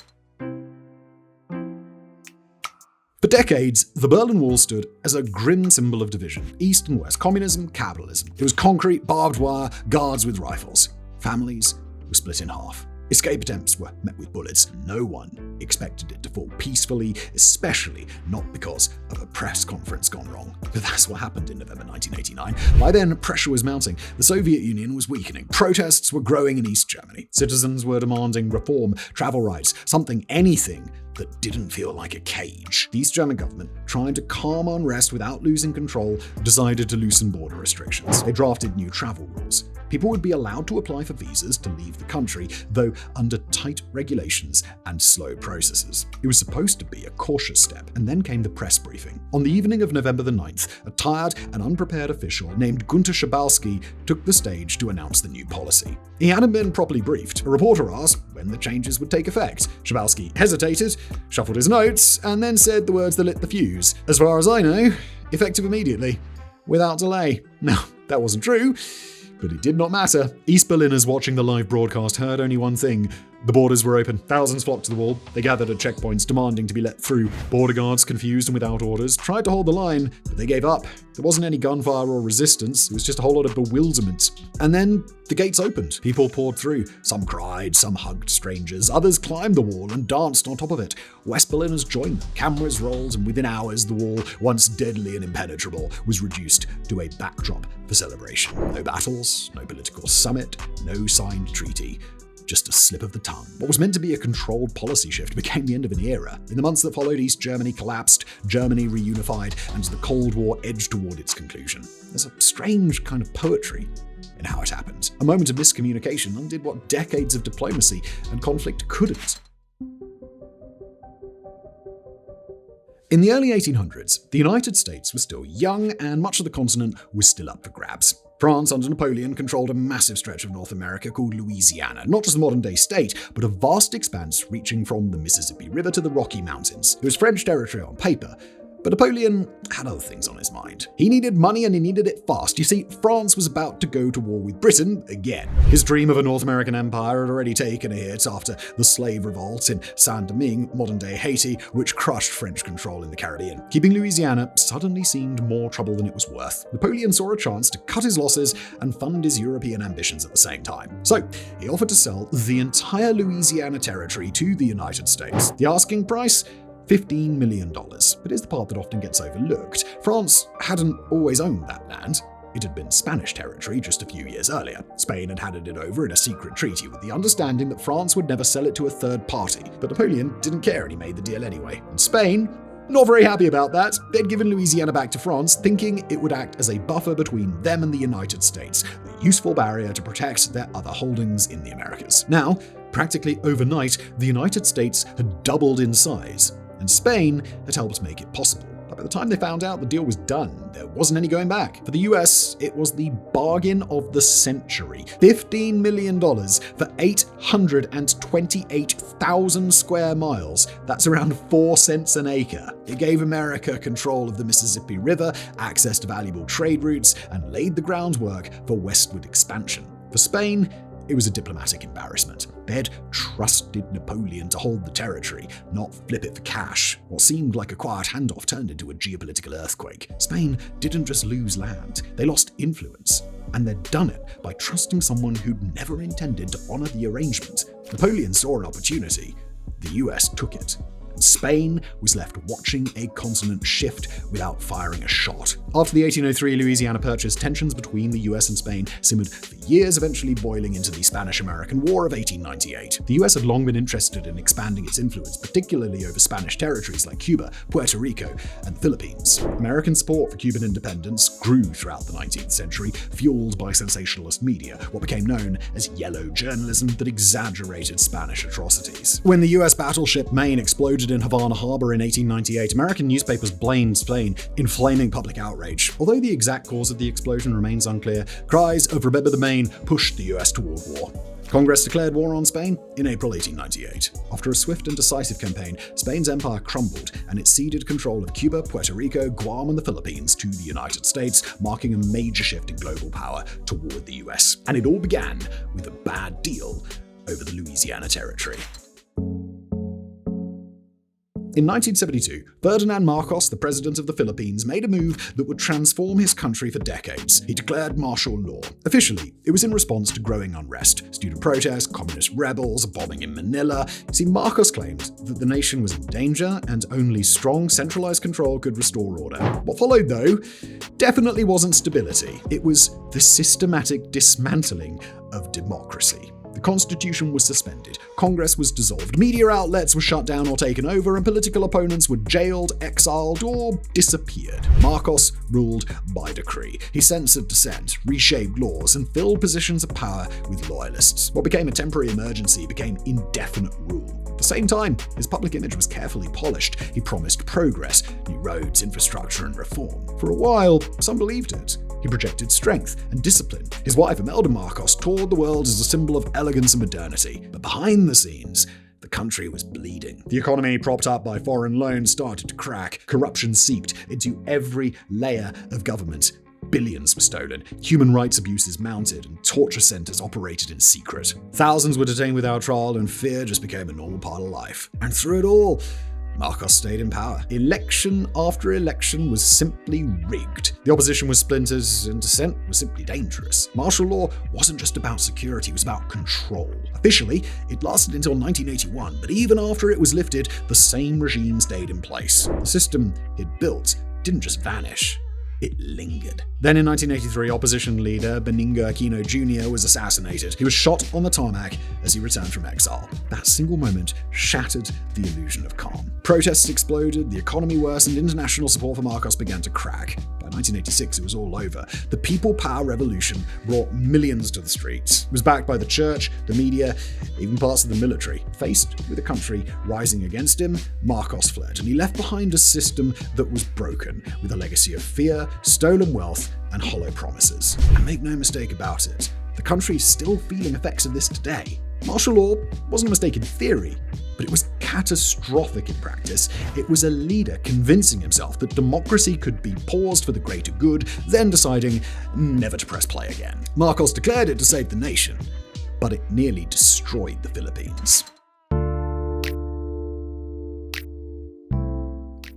For decades, the Berlin Wall stood as a grim symbol of division. East and West, communism, capitalism. It was concrete, barbed wire, guards with rifles. Families were split in half. Escape attempts were met with bullets. No one expected it to fall peacefully, especially not because of a press conference gone wrong. But that's what happened in November 1989. By then, pressure was mounting. The Soviet Union was weakening. Protests were growing in East Germany. Citizens were demanding reform, travel rights, anything that didn't feel like a cage. The East German government, trying to calm unrest without losing control, decided to loosen border restrictions. They drafted new travel rules. People would be allowed to apply for visas to leave the country, though under tight regulations and slow processes. It was supposed to be a cautious step, and then came the press briefing. On the evening of November the 9th, a tired and unprepared official named Günter Schabowski took the stage to announce the new policy. He hadn't been properly briefed. A reporter asked when the changes would take effect. Schabowski hesitated, shuffled his notes, and then said the words that lit the fuse. "As far as I know, effective immediately, without delay." Now, that wasn't true, but it did not matter. East Berliners watching the live broadcast heard only one thing. The borders were open. Thousands flocked to the wall. They gathered at checkpoints, demanding to be let through. Border guards, confused and without orders, tried to hold the line, but they gave up. There wasn't any gunfire or resistance. It was just a whole lot of bewilderment. And then the gates opened. People poured through. Some cried, some hugged strangers. Others climbed the wall and danced on top of it. West Berliners joined them. Cameras rolled, and within hours, the wall, once deadly and impenetrable, was reduced to a backdrop for celebration. No battles, no political summit, no signed treaty. Just a slip of the tongue. What was meant to be a controlled policy shift became the end of an era. In the months that followed, East Germany collapsed, Germany reunified, and the Cold War edged toward its conclusion. There's a strange kind of poetry in how it happened. A moment of miscommunication undid what decades of diplomacy and conflict couldn't. In the early 1800s, the United States was still young, and much of the continent was still up for grabs. France, under Napoleon, controlled a massive stretch of North America called Louisiana, not just a modern-day state, but a vast expanse reaching from the Mississippi River to the Rocky Mountains. It was French territory on paper, but Napoleon had other things on his mind. He needed money, and he needed it fast. You see, France was about to go to war with Britain again. His dream of a North American empire had already taken a hit after the slave revolts in Saint-Domingue, modern-day Haiti, which crushed French control in the Caribbean. Keeping Louisiana suddenly seemed more trouble than it was worth. Napoleon saw a chance to cut his losses and fund his European ambitions at the same time. So, he offered to sell the entire Louisiana territory to the United States. The asking price? $15 million. But here's the part that often gets overlooked. France hadn't always owned that land. It had been Spanish territory just a few years earlier. Spain had handed it over in a secret treaty with the understanding that France would never sell it to a third party. But Napoleon didn't care, and he made the deal anyway. And Spain, not very happy about that. They'd given Louisiana back to France, thinking it would act as a buffer between them and the United States, a useful barrier to protect their other holdings in the Americas. Now, practically overnight, the United States had doubled in size, and Spain had helped make it possible. But by the time they found out the deal was done, there wasn't any going back. For the US, it was the bargain of the century. $15 million for 828,000 square miles. That's around 4 cents an acre. It gave America control of the Mississippi River, access to valuable trade routes, and laid the groundwork for westward expansion. For Spain, it was a diplomatic embarrassment. They'd trusted Napoleon to hold the territory, not flip it for cash. What seemed like a quiet handoff turned into a geopolitical earthquake. Spain didn't just lose land, they lost influence. And they'd done it by trusting someone who'd never intended to honor the arrangement. Napoleon saw an opportunity. The US took it. Spain was left watching a continent shift without firing a shot. After the 1803 Louisiana Purchase, tensions between the US and Spain simmered for years, eventually boiling into the Spanish-American War of 1898. The US had long been interested in expanding its influence, particularly over Spanish territories like Cuba, Puerto Rico, and the Philippines. American support for Cuban independence grew throughout the 19th century, fueled by sensationalist media, what became known as yellow journalism that exaggerated Spanish atrocities. When the US battleship Maine exploded in Havana Harbor in 1898, American newspapers blamed Spain, inflaming public outrage. Although the exact cause of the explosion remains unclear, cries of "Remember the Maine" pushed the US toward war. Congress declared war on Spain in April 1898. After a swift and decisive campaign, Spain's empire crumbled, and it ceded control of Cuba, Puerto Rico, Guam, and the Philippines to the United States, marking a major shift in global power toward the US. And it all began with a bad deal over the Louisiana territory. In 1972, Ferdinand Marcos, the president of the Philippines, made a move that would transform his country for decades. He declared martial law. Officially, it was in response to growing unrest, student protests, communist rebels, a bombing in Manila. See, Marcos claimed that the nation was in danger and only strong, centralized control could restore order. What followed, though, definitely wasn't stability. It was the systematic dismantling of democracy. The constitution was suspended, Congress was dissolved, media outlets were shut down or taken over, and political opponents were jailed, exiled, or disappeared. Marcos ruled by decree. He censored dissent, reshaped laws, and filled positions of power with loyalists. What became a temporary emergency became indefinite rule. At the same time, his public image was carefully polished. He promised progress, new roads, infrastructure, and reform. For a while, some believed it. He projected strength and discipline. His wife, Imelda Marcos, toured the world as a symbol of elegance and modernity. But behind the scenes, the country was bleeding. The economy, propped up by foreign loans, started to crack. Corruption seeped into every layer of government. Billions were stolen, human rights abuses mounted, and torture centers operated in secret. Thousands were detained without trial, and fear just became a normal part of life. And through it all, Marcos stayed in power. Election after election was simply rigged. The opposition was splintered, and dissent was simply dangerous. Martial law wasn't just about security, it was about control. Officially, it lasted until 1981, but even after it was lifted, the same regime stayed in place. The system it built didn't just vanish. It lingered. Then in 1983, opposition leader Benigno Aquino Jr. was assassinated. He was shot on the tarmac as he returned from exile. That single moment shattered the illusion of calm. Protests exploded, the economy worsened, international support for Marcos began to crack. By 1986, it was all over. The people power revolution brought millions to the streets. It was backed by the church, the media, even parts of the military. Faced with a country rising against him, Marcos fled, and he left behind a system that was broken, with a legacy of fear, stolen wealth, and hollow promises. And make no mistake about it, the country is still feeling effects of this today. Martial law wasn't a mistake in theory, but it was catastrophic in practice. It was a leader convincing himself that democracy could be paused for the greater good, then deciding never to press play again. Marcos declared it to save the nation, but it nearly destroyed the Philippines.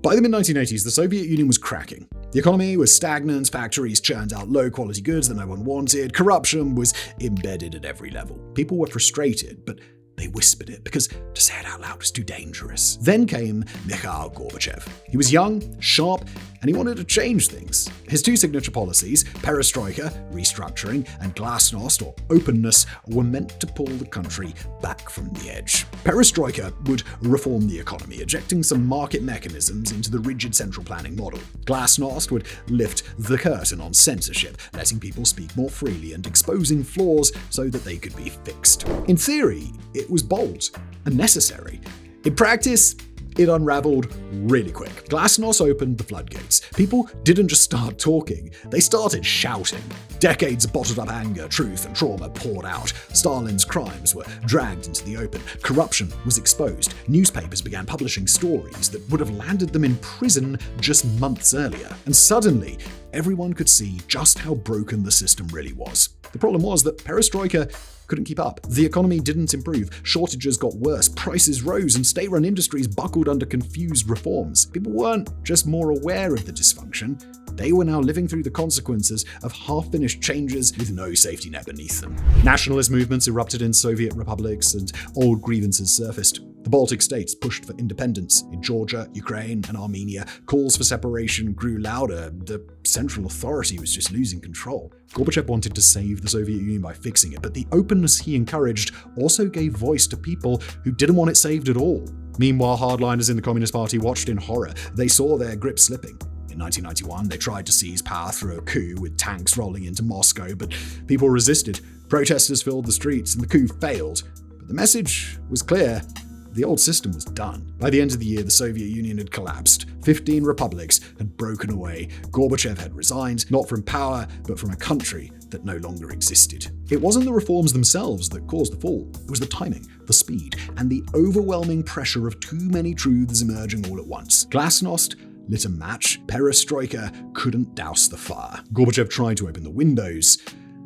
By the mid-1980s, the Soviet Union was cracking. The economy was stagnant, factories churned out low-quality goods that no one wanted, corruption was embedded at every level. People were frustrated, but they whispered it because to say it out loud was too dangerous. Then came Mikhail Gorbachev. He was young, sharp, and he wanted to change things. His two signature policies, perestroika, restructuring, and glasnost, or openness, were meant to pull the country back from the edge. Perestroika would reform the economy, ejecting some market mechanisms into the rigid central planning model. Glasnost would lift the curtain on censorship, letting people speak more freely and exposing flaws so that they could be fixed. In theory, it was bold and necessary. In practice, it unraveled really quick. Glasnost opened the floodgates. People didn't just start talking, they started shouting. Decades of bottled up anger, truth, and trauma poured out. Stalin's crimes were dragged into the open. Corruption was exposed. Newspapers began publishing stories that would have landed them in prison just months earlier. And suddenly, everyone could see just how broken the system really was. The problem was that perestroika couldn't keep up. The economy didn't improve, shortages got worse, prices rose, and state-run industries buckled under confused reforms. People weren't just more aware of the dysfunction, they were now living through the consequences of half-finished changes with no safety net beneath them. Nationalist movements erupted in Soviet republics, and old grievances surfaced. The Baltic states pushed for independence. In Georgia, Ukraine, and Armenia, calls for separation grew louder. The central authority was just losing control. Gorbachev wanted to save the Soviet Union by fixing it, but the openness he encouraged also gave voice to people who didn't want it saved at all. Meanwhile, hardliners in the Communist Party watched in horror. They saw their grip slipping. In 1991, they tried to seize power through a coup with tanks rolling into Moscow, but people resisted. Protesters filled the streets, and the coup failed. But the message was clear. The old system was done. By the end of the year, the Soviet Union had collapsed. 15 republics had broken away. Gorbachev had resigned, not from power, but from a country that no longer existed. It wasn't the reforms themselves that caused the fall. It was the timing, the speed, and the overwhelming pressure of too many truths emerging all at once. Glasnost lit a match. Perestroika couldn't douse the fire. Gorbachev tried to open the windows,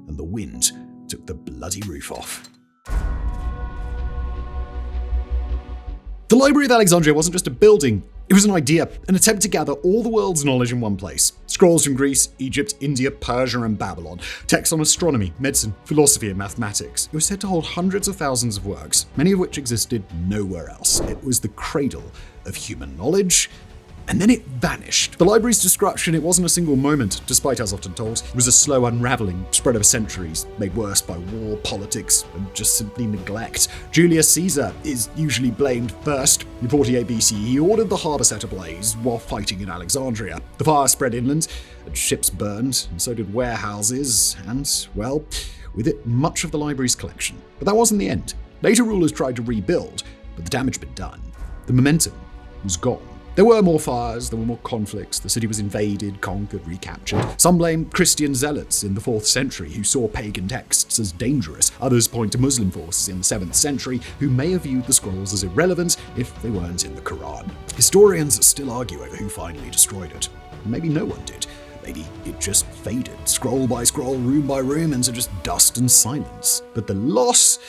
and the wind took the bloody roof off. The Library of Alexandria wasn't just a building, it was an idea, an attempt to gather all the world's knowledge in one place. Scrolls from Greece, Egypt, India, Persia, and Babylon. Texts on astronomy, medicine, philosophy, and mathematics. It was said to hold hundreds of thousands of works, many of which existed nowhere else. It was the cradle of human knowledge and then it vanished. The library's destruction, it wasn't a single moment, despite as often told. It was a slow unraveling, spread over centuries, made worse by war, politics, and just simply neglect. Julius Caesar is usually blamed first. In 48 BC, he ordered the harbour set ablaze while fighting in Alexandria. The fire spread inland, and ships burned, and so did warehouses, and, well, with it, much of the library's collection. But that wasn't the end. Later rulers tried to rebuild, but the damage had been done. The momentum was gone. There were more fires, there were more conflicts, the city was invaded, conquered, recaptured. Some blame Christian zealots in the 4th century who saw pagan texts as dangerous. Others point to Muslim forces in the 7th century who may have viewed the scrolls as irrelevant if they weren't in the Quran. Historians still argue over who finally destroyed it. Maybe no one did. Maybe it just faded, scroll by scroll, room by room, into just dust and silence. But the loss,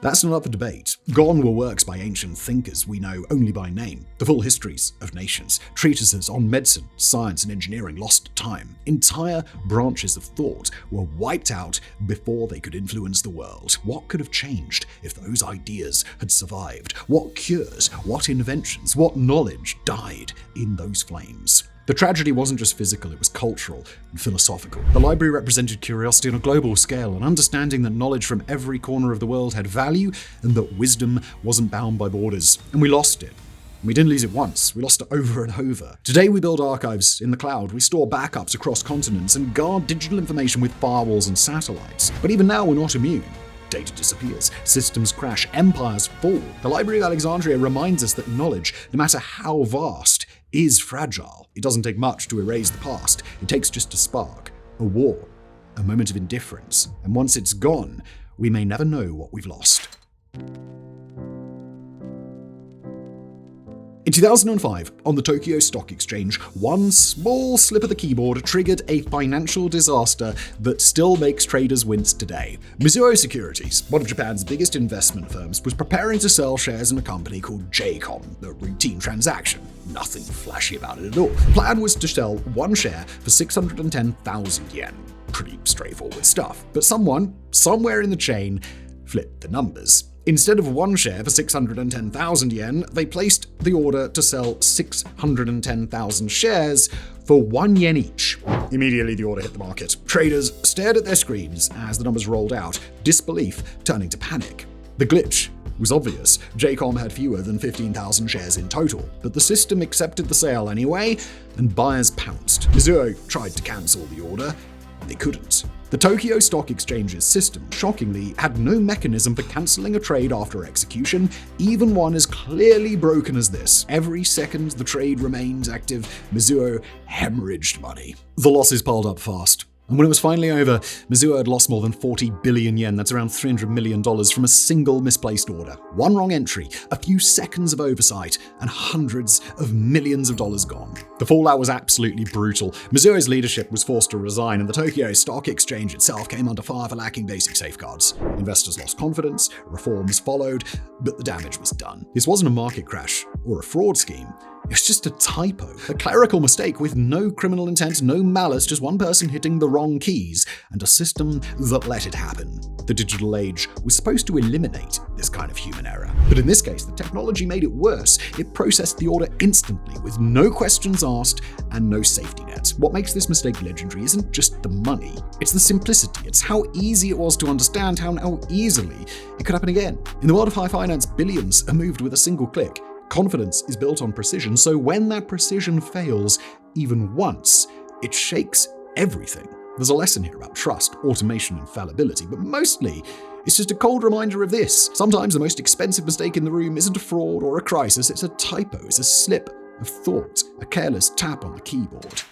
that's not up for debate. Gone were works by ancient thinkers we know only by name. The full histories of nations, treatises on medicine, science, and engineering lost to time. Entire branches of thought were wiped out before they could influence the world. What could have changed if those ideas had survived? What cures, what inventions, what knowledge died in those flames? The tragedy wasn't just physical, it was cultural and philosophical. The library represented curiosity on a global scale, an understanding that knowledge from every corner of the world had value and that wisdom wasn't bound by borders. And we lost it. We didn't lose it once, we lost it over and over. Today we build archives in the cloud, we store backups across continents and guard digital information with firewalls and satellites. But even now we're not immune. Data disappears, systems crash, empires fall. The Library of Alexandria reminds us that knowledge, no matter how vast, is fragile. It doesn't take much to erase the past. It takes just a spark, a war, a moment of indifference. And once it's gone, we may never know what we've lost. In 2005, on the Tokyo Stock Exchange, one small slip of the keyboard triggered a financial disaster that still makes traders wince today. Mizuho Securities, one of Japan's biggest investment firms, was preparing to sell shares in a company called JCOM, a routine transaction. Nothing flashy about it at all. The plan was to sell one share for 610,000 yen. Pretty straightforward stuff. But someone, somewhere in the chain, flipped the numbers. Instead of one share for 610,000 yen, they placed the order to sell 610,000 shares for 1 yen each. Immediately, the order hit the market. Traders stared at their screens as the numbers rolled out, disbelief turning to panic. The glitch was obvious. JCOM had fewer than 15,000 shares in total, but the system accepted the sale anyway, and buyers pounced. Mizuho tried to cancel the order. They couldn't. The Tokyo Stock Exchange's system, shockingly, had no mechanism for cancelling a trade after execution, even one as clearly broken as this. Every second the trade remained active, Mizuho hemorrhaged money. The losses piled up fast. And when it was finally over, Mizuho had lost more than 40 billion yen, that's around $300 million, from a single misplaced order. One wrong entry, a few seconds of oversight, and hundreds of millions of dollars gone. The fallout was absolutely brutal. Mizuho's leadership was forced to resign, and the Tokyo Stock Exchange itself came under fire for lacking basic safeguards. Investors lost confidence, reforms followed, but the damage was done. This wasn't a market crash or a fraud scheme. It was just a typo, a clerical mistake with no criminal intent, no malice, just one person hitting the wrong keys, and a system that let it happen. The digital age was supposed to eliminate this kind of human error. But in this case, the technology made it worse. It processed the order instantly, with no questions asked and no safety net. What makes this mistake legendary isn't just the money, it's the simplicity. It's how easy it was to understand, how easily it could happen again. In the world of high finance, billions are moved with a single click. Confidence is built on precision, so when that precision fails, even once, it shakes everything. There's a lesson here about trust, automation, and fallibility, but mostly, it's just a cold reminder of this. Sometimes the most expensive mistake in the room isn't a fraud or a crisis, it's a typo, it's a slip of thought, a careless tap on the keyboard.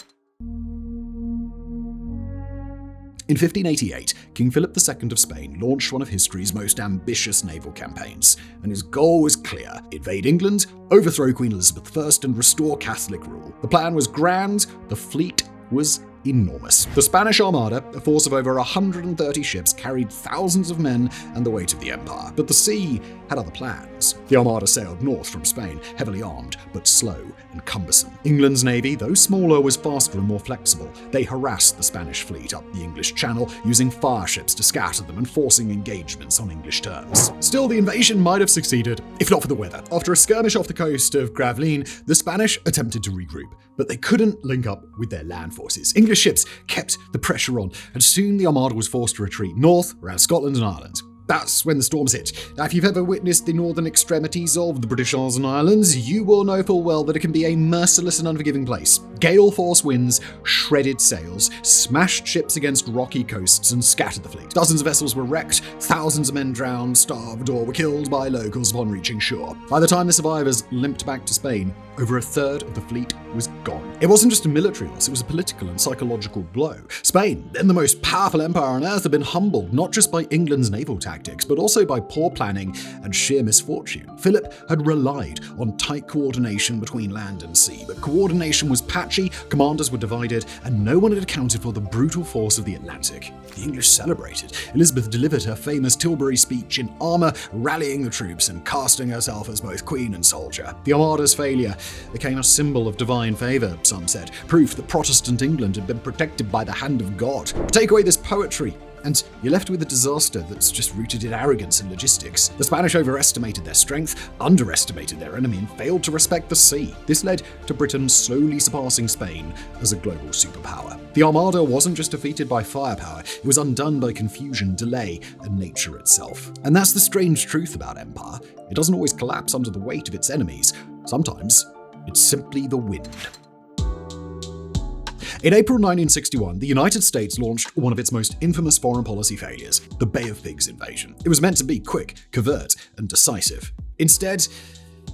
In 1588, King Philip II of Spain launched one of history's most ambitious naval campaigns, and his goal was clear: invade England, overthrow Queen Elizabeth I, and restore Catholic rule. The plan was grand, the fleet was enormous. The Spanish Armada, a force of over 130 ships, carried thousands of men and the weight of the empire. But the sea had other plans. The Armada sailed north from Spain, heavily armed, but slow and cumbersome. England's navy, though smaller, was faster and more flexible. They harassed the Spanish fleet up the English Channel, using fireships to scatter them and forcing engagements on English terms. Still, the invasion might have succeeded, if not for the weather. After a skirmish off the coast of Gravelines, the Spanish attempted to regroup, but they couldn't link up with their land forces. English ships kept the pressure on, and soon the Armada was forced to retreat north around Scotland and Ireland. That's when the storms hit. Now, if you've ever witnessed the northern extremities of the British Isles and Islands, you will know full well that it can be a merciless and unforgiving place. Gale-force winds shredded sails, smashed ships against rocky coasts, and scattered the fleet. Dozens of vessels were wrecked, thousands of men drowned, starved, or were killed by locals upon reaching shore. By the time the survivors limped back to Spain, over a third of the fleet was gone. It wasn't just a military loss, it was a political and psychological blow. Spain, then the most powerful empire on earth, had been humbled not just by England's naval tactics, but also by poor planning and sheer misfortune. Philip had relied on tight coordination between land and sea, but coordination was patchy, commanders were divided, and no one had accounted for the brutal force of the Atlantic. The English celebrated. Elizabeth delivered her famous Tilbury speech in armour, rallying the troops and casting herself as both queen and soldier. The Armada's failure became a symbol of divine favour, some said, proof that Protestant England had been protected by the hand of God. Take away this poetry, and you're left with a disaster that's just rooted in arrogance and logistics. The Spanish overestimated their strength, underestimated their enemy, and failed to respect the sea. This led to Britain slowly surpassing Spain as a global superpower. The Armada wasn't just defeated by firepower, it was undone by confusion, delay, and nature itself. And that's the strange truth about empire. It doesn't always collapse under the weight of its enemies. Sometimes it's simply the wind. In April 1961, the United States launched one of its most infamous foreign policy failures, the Bay of Pigs invasion. It was meant to be quick, covert, and decisive. Instead,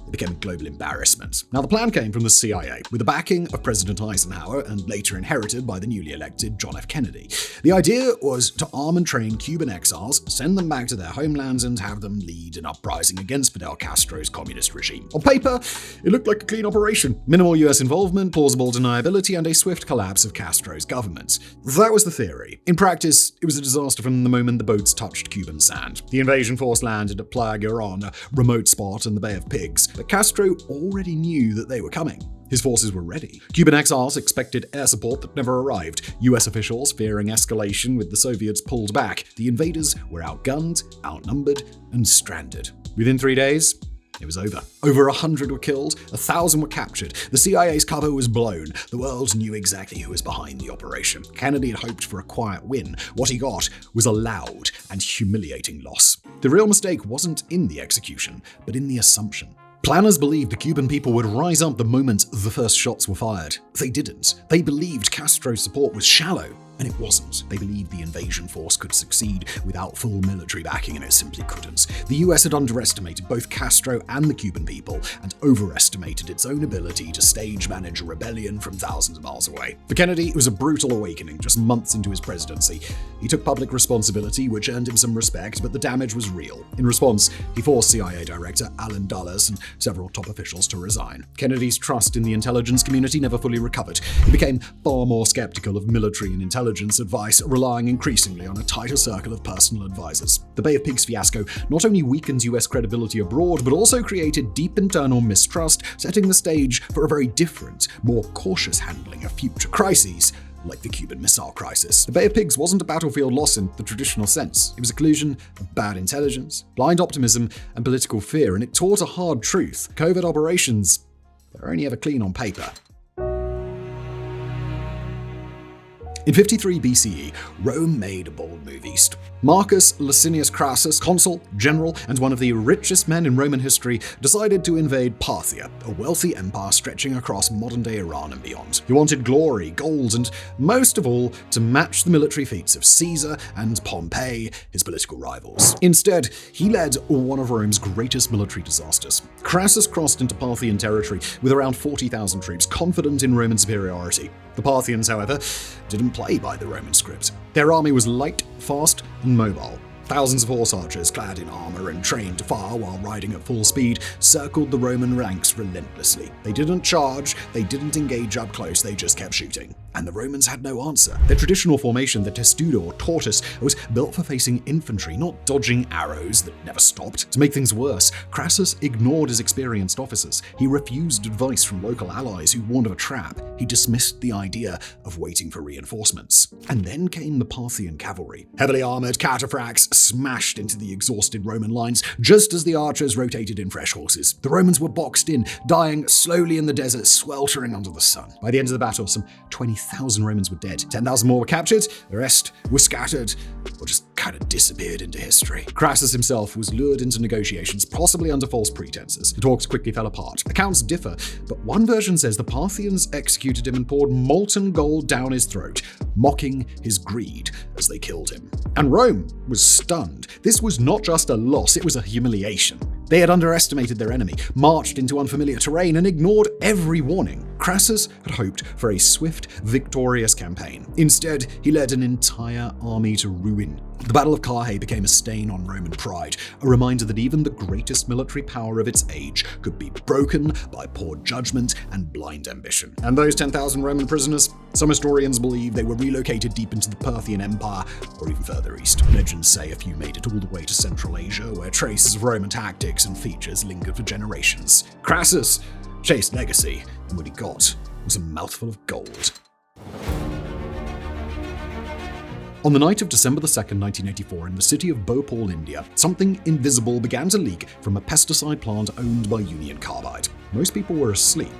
it became a global embarrassment. Now, the plan came from the CIA, with the backing of President Eisenhower and later inherited by the newly elected John F. Kennedy. The idea was to arm and train Cuban exiles, send them back to their homelands, and have them lead an uprising against Fidel Castro's communist regime. On paper, it looked like a clean operation. Minimal US involvement, plausible deniability, and a swift collapse of Castro's government. That was the theory. In practice, it was a disaster from the moment the boats touched Cuban sand. The invasion force landed at Playa Girón, a remote spot in the Bay of Pigs. But Castro already knew that they were coming. His forces were ready. Cuban exiles expected air support that never arrived. US officials, fearing escalation with the Soviets, pulled back. The invaders were outgunned, outnumbered, and stranded. Within 3 days, it was over. Over 100 were killed, 1,000 were captured. The CIA's cover was blown. The world knew exactly who was behind the operation. Kennedy had hoped for a quiet win. What he got was a loud and humiliating loss. The real mistake wasn't in the execution, but in the assumption. Planners believed the Cuban people would rise up the moment the first shots were fired. They didn't. They believed Castro's support was shallow, and it wasn't. They believed the invasion force could succeed without full military backing, and it simply couldn't. The US had underestimated both Castro and the Cuban people, and overestimated its own ability to stage-manage a rebellion from thousands of miles away. For Kennedy, it was a brutal awakening just months into his presidency. He took public responsibility, which earned him some respect, but the damage was real. In response, he forced CIA Director Allen Dulles and several top officials to resign. Kennedy's trust in the intelligence community never fully recovered. He became far more skeptical of military and intelligence advice, relying increasingly on a tighter circle of personal advisors. The Bay of Pigs fiasco not only weakened US credibility abroad, but also created deep internal mistrust, setting the stage for a very different, more cautious handling of future crises, like the Cuban Missile Crisis. The Bay of Pigs wasn't a battlefield loss in the traditional sense. It was a collusion of bad intelligence, blind optimism, and political fear, and it taught a hard truth. Covert operations, they're only ever clean on paper. In 53 BCE, Rome made a bold move east. Marcus Licinius Crassus, consul, general, and one of the richest men in Roman history, decided to invade Parthia, a wealthy empire stretching across modern-day Iran and beyond. He wanted glory, gold, and most of all, to match the military feats of Caesar and Pompey, his political rivals. Instead, he led one of Rome's greatest military disasters. Crassus crossed into Parthian territory with around 40,000 troops, confident in Roman superiority. The Parthians, however, didn't play by the Roman script. Their army was light, fast, and mobile. Thousands of horse archers, clad in armor and trained to fire while riding at full speed, circled the Roman ranks relentlessly. They didn't charge, they didn't engage up close, they just kept shooting. and the Romans had no answer. Their traditional formation, the testudo or tortoise, was built for facing infantry, not dodging arrows that never stopped. To make things worse, Crassus ignored his experienced officers. He refused advice from local allies who warned of a trap. He dismissed the idea of waiting for reinforcements. And then came the Parthian cavalry. Heavily armored cataphracts smashed into the exhausted Roman lines just as the archers rotated in fresh horses. The Romans were boxed in, dying slowly in the desert, sweltering under the sun. By the end of the battle, some 20,000 Romans were dead. 10,000 more were captured, the rest were scattered, or just kind of disappeared into history. Crassus himself was lured into negotiations, possibly under false pretenses. The talks quickly fell apart. Accounts differ, but one version says the Parthians executed him and poured molten gold down his throat, mocking his greed as they killed him. And Rome was stunned. This was not just a loss, it was a humiliation. They had underestimated their enemy, marched into unfamiliar terrain, and ignored every warning. Crassus had hoped for a swift, victorious campaign. Instead, he led an entire army to ruin. The Battle of Carrhae became a stain on Roman pride, a reminder that even the greatest military power of its age could be broken by poor judgment and blind ambition. And those 10,000 Roman prisoners? Some historians believe they were relocated deep into the Parthian Empire, or even further east. Legends say a few made it all the way to Central Asia, where traces of Roman tactics and features lingered for generations. Crassus chased legacy, and what he got was a mouthful of gold. On the night of December 2nd, 1984, in the city of Bhopal, India, something invisible began to leak from a pesticide plant owned by Union Carbide. Most people were asleep.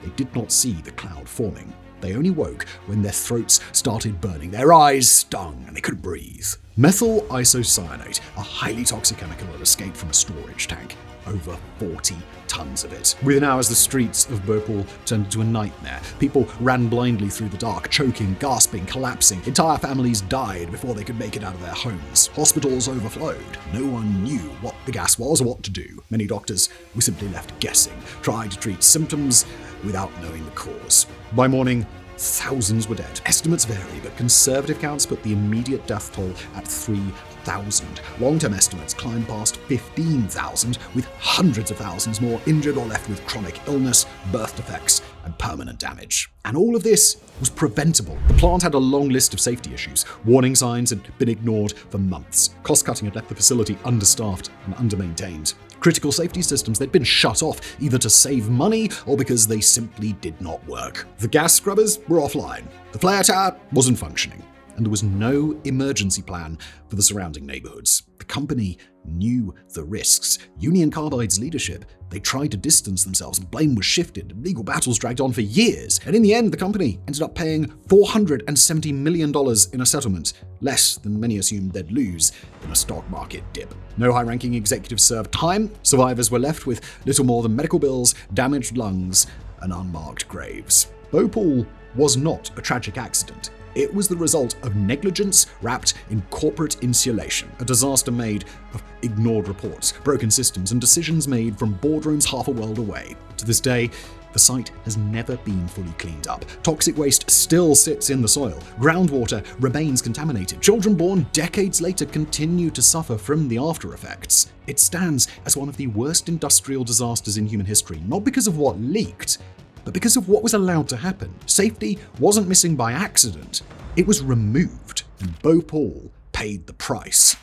They did not see the cloud forming. They only woke when their throats started burning, their eyes stung, and they couldn't breathe. Methyl isocyanate, a highly toxic chemical that escaped from a storage tank. Over 40 tons of it. Within hours, the streets of Bhopal turned into a nightmare. People ran blindly through the dark, choking, gasping, collapsing. Entire families died before they could make it out of their homes. Hospitals overflowed. No one knew what the gas was or what to do. Many doctors were simply left guessing, trying to treat symptoms without knowing the cause. By morning, thousands were dead. Estimates vary, but conservative counts put the immediate death toll at 3,000. Long-term estimates climb past 15,000, with hundreds of thousands more injured or left with chronic illness, birth defects, and permanent damage. And all of this was preventable. The plant had a long list of safety issues. Warning signs had been ignored for months. Cost-cutting had left the facility understaffed and undermaintained. Critical safety systems, they'd been shut off, either to save money or because they simply did not work. The gas scrubbers were offline. The flare tower wasn't functioning. And there was no emergency plan for the surrounding neighborhoods. The company knew the risks. Union Carbide's leadership, they tried to distance themselves, and blame was shifted. Legal battles dragged on for years. And in the end, the company ended up paying $470 million in a settlement, less than many assumed they'd lose in a stock market dip. No high-ranking executives served time. Survivors were left with little more than medical bills, damaged lungs, and unmarked graves. Bhopal was not a tragic accident. It was the result of negligence wrapped in corporate insulation, a disaster made of ignored reports, broken systems, and decisions made from boardrooms half a world away. To this day, the site has never been fully cleaned up. Toxic waste still sits in the soil. Groundwater remains contaminated. Children born decades later continue to suffer from the after effects. It stands as one of the worst industrial disasters in human history, not because of what leaked, but because of what was allowed to happen. Safety wasn't missing by accident. It was removed, and Bhopal paid the price.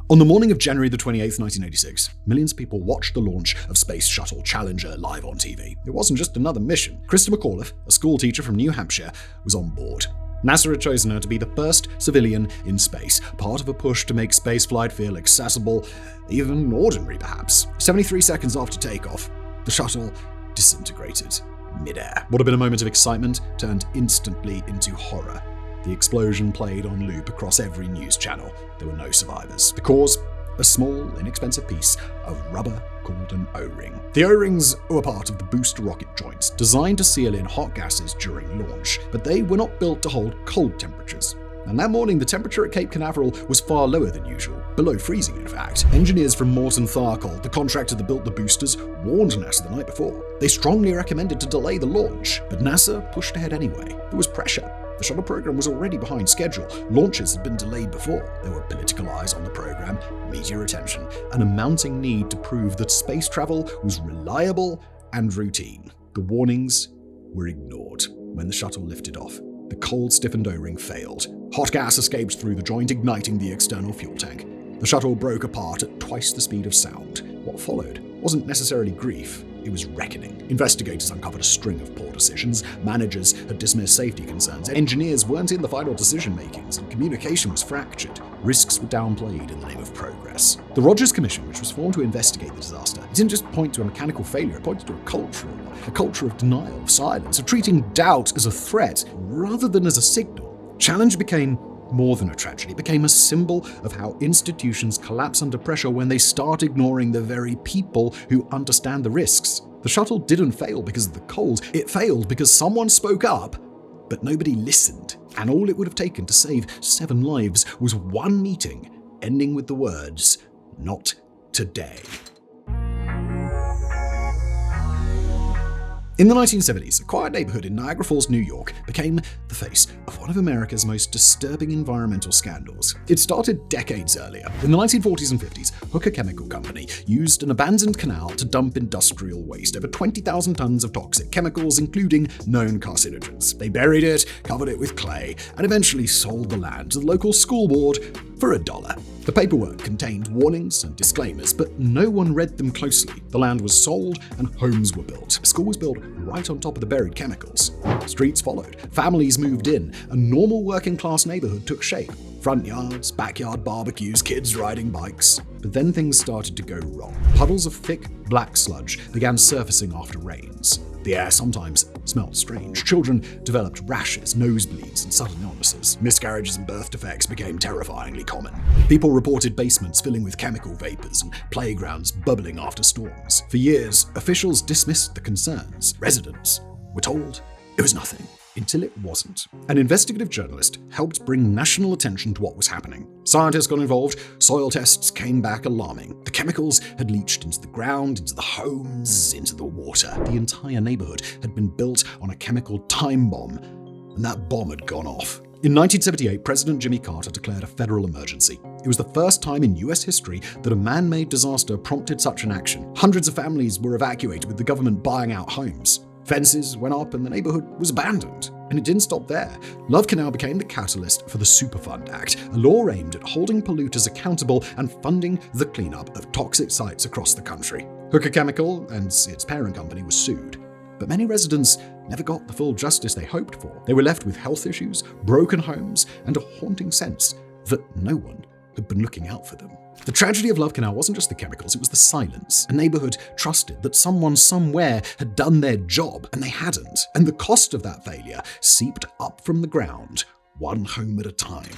On the morning of January the 28th, 1986, millions of people watched the launch of Space Shuttle Challenger live on TV. It wasn't just another mission. Krista McAuliffe, a school teacher from New Hampshire, was on board. NASA had chosen her to be the first civilian in space, part of a push to make spaceflight feel accessible, even ordinary perhaps. 73 seconds after takeoff, the shuttle disintegrated mid-air. What had been a moment of excitement turned instantly into horror. The explosion played on loop across every news channel. There were no survivors. The cause? A small, inexpensive piece of rubber called an O-ring. The O-rings were part of the booster rocket joints, designed to seal in hot gases during launch, but they were not built to hold cold temperatures. And that morning, the temperature at Cape Canaveral was far lower than usual, below freezing in fact. Engineers from Morton Tharkle, the contractor that built the boosters, warned NASA the night before. They strongly recommended to delay the launch, but NASA pushed ahead anyway. There was pressure. The shuttle program was already behind schedule. Launches had been delayed before. There were political eyes on the program, media attention, and a mounting need to prove that space travel was reliable and routine. The warnings were ignored. When the shuttle lifted off, the cold, stiffened O-ring failed. Hot gas escaped through the joint, igniting the external fuel tank. The shuttle broke apart at twice the speed of sound. What followed wasn't necessarily grief, it was reckoning. Investigators uncovered a string of poor decisions. Managers had dismissed safety concerns. Engineers weren't in the final decision-makings, and communication was fractured. Risks were downplayed in the name of progress. The Rogers Commission, which was formed to investigate the disaster, didn't just point to a mechanical failure, it pointed to a culture of denial, of silence, of treating doubt as a threat rather than as a signal. Challenge became more than a tragedy. It became a symbol of how institutions collapse under pressure when they start ignoring the very people who understand the risks. The shuttle didn't fail because of the cold. It failed because someone spoke up, but nobody listened. And all it would have taken to save 7 lives was one meeting, ending with the words, "Not today." In the 1970s, a quiet neighborhood in Niagara Falls, New York, became the face of one of America's most disturbing environmental scandals. It started decades earlier. In the 1940s and 50s, Hooker Chemical Company used an abandoned canal to dump industrial waste, over 20,000 tons of toxic chemicals, including known carcinogens. They buried it, covered it with clay, and eventually sold the land to the local school board for $1. The paperwork contained warnings and disclaimers, but no one read them closely. The land was sold and homes were built. A school was built right on top of the buried chemicals. Streets followed. Families moved in. A normal working-class neighborhood took shape. Front yards, backyard barbecues, kids riding bikes. But then things started to go wrong. Puddles of thick, black sludge began surfacing after rains. The air sometimes smelled strange. Children developed rashes, nosebleeds, and sudden illnesses. Miscarriages and birth defects became terrifyingly common. People reported basements filling with chemical vapors and playgrounds bubbling after storms. For years, officials dismissed the concerns. Residents were told it was nothing. Until it wasn't. An investigative journalist helped bring national attention to what was happening. Scientists got involved. Soil tests came back alarming. The chemicals had leached into the ground, into the homes, into the water. The entire neighborhood had been built on a chemical time bomb, and that bomb had gone off. In 1978, President Jimmy Carter declared a federal emergency. It was the first time in US history that a man-made disaster prompted such an action. Hundreds of families were evacuated, with the government buying out homes. Fences went up and the neighborhood was abandoned. And it didn't stop there. Love Canal became the catalyst for the Superfund Act, a law aimed at holding polluters accountable and funding the cleanup of toxic sites across the country. Hooker Chemical and its parent company were sued. But many residents never got the full justice they hoped for. They were left with health issues, broken homes, and a haunting sense that no one had been looking out for them. The tragedy of Love Canal wasn't just the chemicals, it was the silence. A neighborhood trusted that someone somewhere had done their job, and they hadn't. And the cost of that failure seeped up from the ground, one home at a time.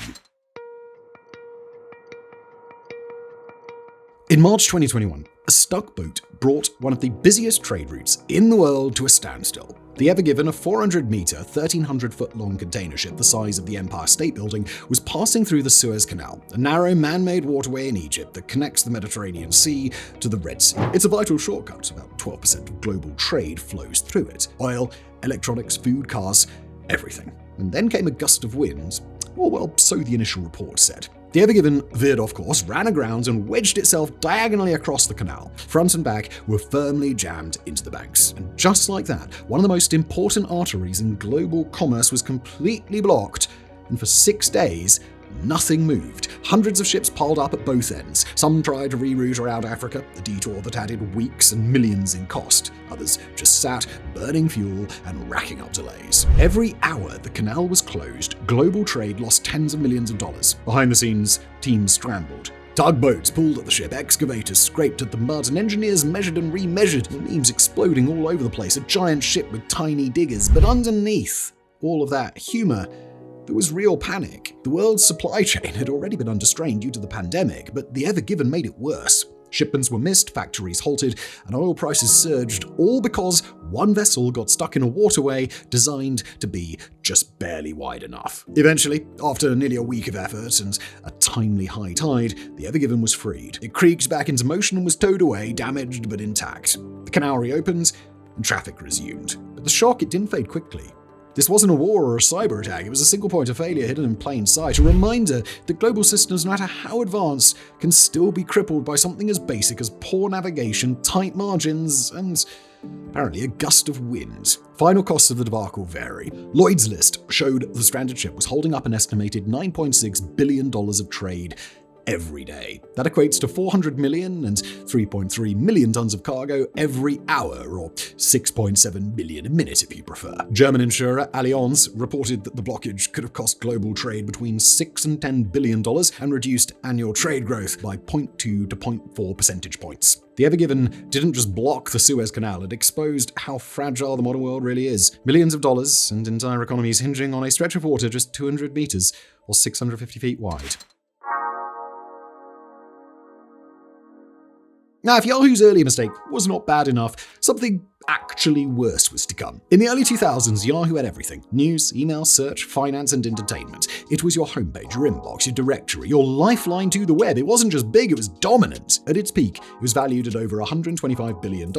In March 2021, a stuck boat brought one of the busiest trade routes in the world to a standstill. The Ever Given, a 400-meter, 1,300-foot-long container ship the size of the Empire State Building, was passing through the Suez Canal, a narrow man-made waterway in Egypt that connects the Mediterranean Sea to the Red Sea. It's a vital shortcut. About 12% of global trade flows through it. Oil, electronics, food, cars, everything. And then came a gust of wind, or well, so the initial report said. The Ever Given veered off course, ran aground, and wedged itself diagonally across the canal. Front and back were firmly jammed into the banks. And just like that, one of the most important arteries in global commerce was completely blocked, and for 6 days, nothing moved. Hundreds of ships piled up at both ends. Some tried to reroute around Africa, a detour that added weeks and millions in cost. Others just sat, burning fuel and racking up delays. Every hour the canal was closed, global trade lost tens of millions of dollars. Behind the scenes, teams scrambled. Tugboats pulled at the ship, excavators scraped at the mud, and engineers measured and remeasured, memes exploding all over the place, a giant ship with tiny diggers. But underneath all of that humor, there was real panic. The world's supply chain had already been under strain due to the pandemic, but the Ever Given made it worse. Shipments were missed, factories halted, and oil prices surged, all because one vessel got stuck in a waterway designed to be just barely wide enough. Eventually, after nearly a week of effort and a timely high tide, the Ever Given was freed. It creaked back into motion and was towed away, damaged but intact. The canal reopened, and traffic resumed. But the shock, it didn't fade quickly. This wasn't a war or a cyber attack, it was a single point of failure hidden in plain sight, a reminder that global systems, no matter how advanced, can still be crippled by something as basic as poor navigation, tight margins, and apparently a gust of wind. Final costs of the debacle vary. Lloyd's List showed the stranded ship was holding up an estimated $9.6 billion of trade every day. That equates to 400 million and 3.3 million tons of cargo every hour, or 6.7 million a minute if you prefer. German insurer Allianz reported that the blockage could have cost global trade between $6 and $10 billion and reduced annual trade growth by 0.2 to 0.4 percentage points. The Ever Given didn't just block the Suez Canal, it exposed how fragile the modern world really is. Millions of dollars and entire economies hinging on a stretch of water just 200 meters or 650 feet wide. Now, if Yahoo's earlier mistake was not bad enough, something actually worse was to come. In the early 2000s, Yahoo had everything: news, email, search, finance, and entertainment. It was your homepage, your inbox, your directory, your lifeline to the web. It wasn't just big, it was dominant. At its peak, it was valued at over $125 billion,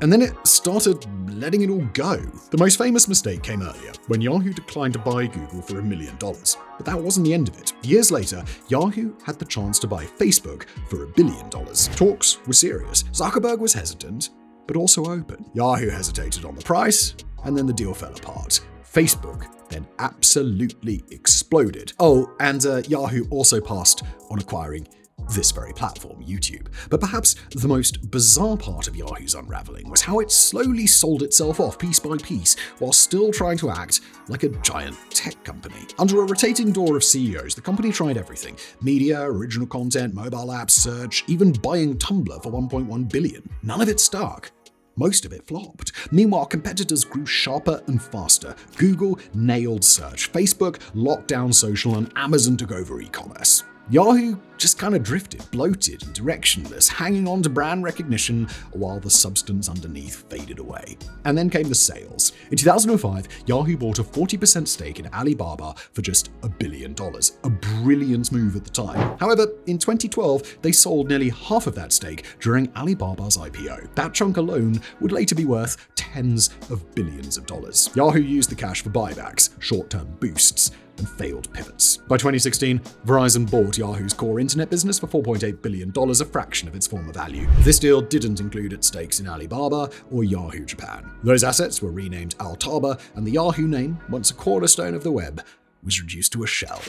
and then it started letting it all go. The most famous mistake came earlier, when Yahoo declined to buy Google for $1 million. But that wasn't the end of it. Years later, Yahoo had the chance to buy Facebook for $1 billion. Talks were serious. Zuckerberg was hesitant, but also open. Yahoo hesitated on the price, and then the deal fell apart. Facebook then absolutely exploded. Oh, and Yahoo also passed on acquiring this very platform, YouTube. But perhaps the most bizarre part of Yahoo's unraveling was how it slowly sold itself off piece by piece, while still trying to act like a giant tech company. Under a rotating door of CEOs, the company tried everything: media, original content, mobile apps, search, even buying Tumblr for $1.1 billion. None of it stuck. Most of it flopped. Meanwhile, competitors grew sharper and faster. Google nailed search, Facebook locked down social, and Amazon took over e-commerce. Yahoo just kind of drifted, bloated and directionless, hanging on to brand recognition while the substance underneath faded away. And then came the sales. In 2005, Yahoo bought a 40% stake in Alibaba for just $1 billion, a brilliant move at the time. However, in 2012, they sold nearly half of that stake during Alibaba's IPO. That chunk alone would later be worth tens of billions of dollars. Yahoo used the cash for buybacks, short-term boosts, and failed pivots. By 2016, Verizon bought Yahoo's core internet business for $4.8 billion, a fraction of its former value. This deal didn't include its stakes in Alibaba or Yahoo Japan. Those assets were renamed Altaba, and the Yahoo name, once a cornerstone of the web, was reduced to a shell.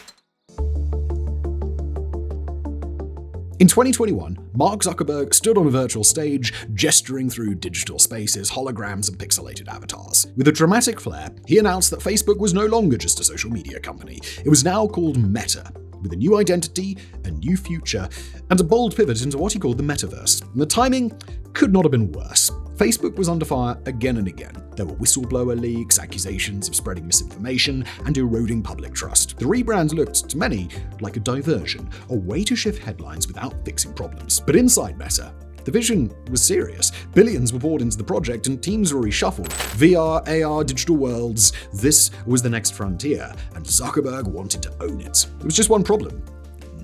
In 2021, Mark Zuckerberg stood on a virtual stage, gesturing through digital spaces, holograms, and pixelated avatars. With a dramatic flair, he announced that Facebook was no longer just a social media company. It was now called Meta, with a new identity, a new future, and a bold pivot into what he called the metaverse. And the timing could not have been worse. Facebook was under fire again and again. There were whistleblower leaks, accusations of spreading misinformation, and eroding public trust. The rebrand looked, to many, like a diversion, a way to shift headlines without fixing problems. But inside Meta, the vision was serious. Billions were poured into the project and teams were reshuffled. VR, AR, digital worlds, this was the next frontier, and Zuckerberg wanted to own it. There was just one problem.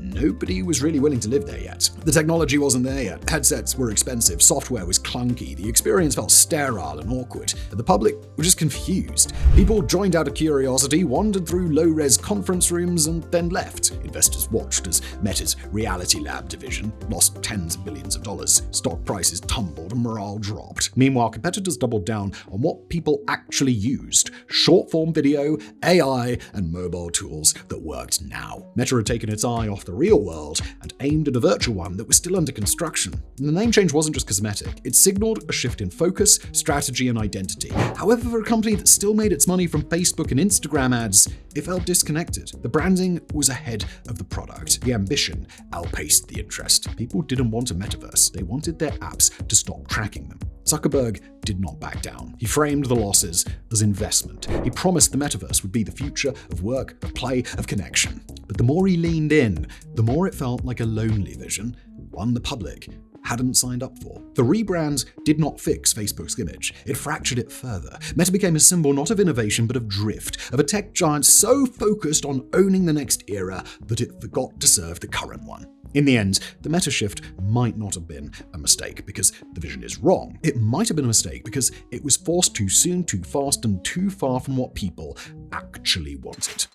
Nobody was really willing to live there yet. The technology wasn't there yet. Headsets were expensive, software was clunky, the experience felt sterile and awkward, and the public were just confused. People joined out of curiosity, wandered through low-res conference rooms, and then left. Investors watched as Meta's Reality Lab division lost tens of billions of dollars. Stock prices tumbled and morale dropped. Meanwhile, competitors doubled down on what people actually used: short-form video, AI, and mobile tools that worked now. Meta had taken its eye off the real world and aimed at a virtual one that was still under construction. And the name change wasn't just cosmetic, it signaled a shift in focus, strategy, and identity. However, for a company that still made its money from Facebook and Instagram ads, it felt disconnected. The branding was ahead of the product. The ambition outpaced the interest. People didn't want a metaverse, they wanted their apps to stop tracking them. Zuckerberg did not back down. He framed the losses as investment. He promised the metaverse would be the future of work, of play, of connection. But the more he leaned in, the more it felt like a lonely vision, one the public hadn't signed up for. The rebrand did not fix Facebook's image. It fractured it further. Meta became a symbol not of innovation but of drift, of a tech giant so focused on owning the next era that it forgot to serve the current one. In the end, the meta shift might not have been a mistake because the vision is wrong. It might have been a mistake because it was forced too soon, too fast, and too far from what people actually wanted.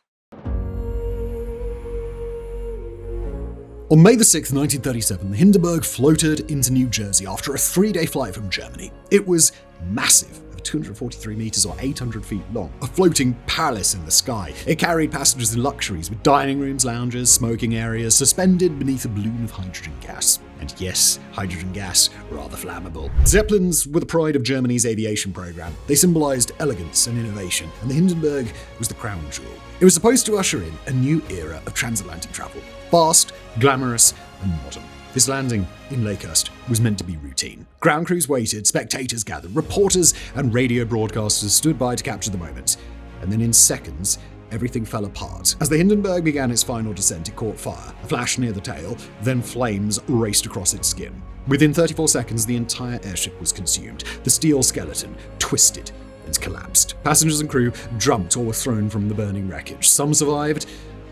On May 6, 1937, the Hindenburg floated into New Jersey after a 3-day flight from Germany. It was massive, 243 meters or 800 feet long, a floating palace in the sky. It carried passengers in luxuries with dining rooms, lounges, smoking areas, suspended beneath a balloon of hydrogen gas. And yes, hydrogen gas, rather flammable. Zeppelins were the pride of Germany's aviation program. They symbolized elegance and innovation, and the Hindenburg was the crown jewel. It was supposed to usher in a new era of transatlantic travel. Fast, glamorous, and modern. This landing in Lakehurst was meant to be routine. Ground crews waited, spectators gathered, reporters and radio broadcasters stood by to capture the moment. And then in seconds, everything fell apart. As the Hindenburg began its final descent, it caught fire. A flash near the tail, then flames raced across its skin. Within 34 seconds, the entire airship was consumed. The steel skeleton twisted and collapsed. Passengers and crew jumped or were thrown from the burning wreckage. Some survived,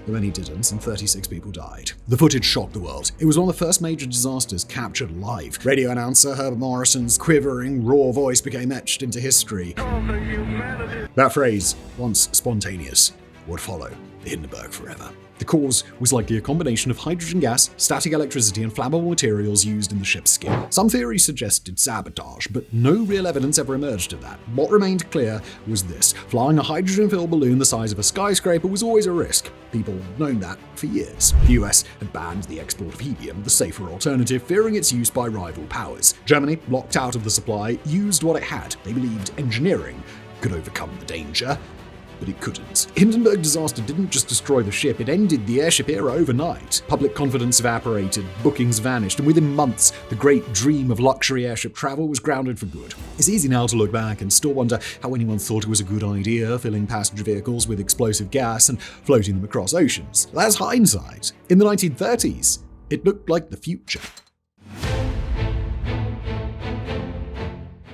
but many didn't, and 36 people died. The footage shocked the world. It was one of the first major disasters captured live. Radio announcer Herbert Morrison's quivering, raw voice became etched into history. That phrase, once spontaneous, would follow the Hindenburg forever. The cause was likely a combination of hydrogen gas, static electricity, and flammable materials used in the ship's skin. Some theories suggested sabotage, but no real evidence ever emerged of that. What remained clear was this: flying a hydrogen-filled balloon the size of a skyscraper was always a risk. People had known that for years. The US had banned the export of helium, the safer alternative, fearing its use by rival powers. Germany, locked out of the supply, used what it had. They believed engineering could overcome the danger, but it couldn't. Hindenburg disaster didn't just destroy the ship, it ended the airship era overnight. Public confidence evaporated, bookings vanished, and within months, the great dream of luxury airship travel was grounded for good. It's easy now to look back and still wonder how anyone thought it was a good idea, filling passenger vehicles with explosive gas and floating them across oceans. That's hindsight. In the 1930s, it looked like the future.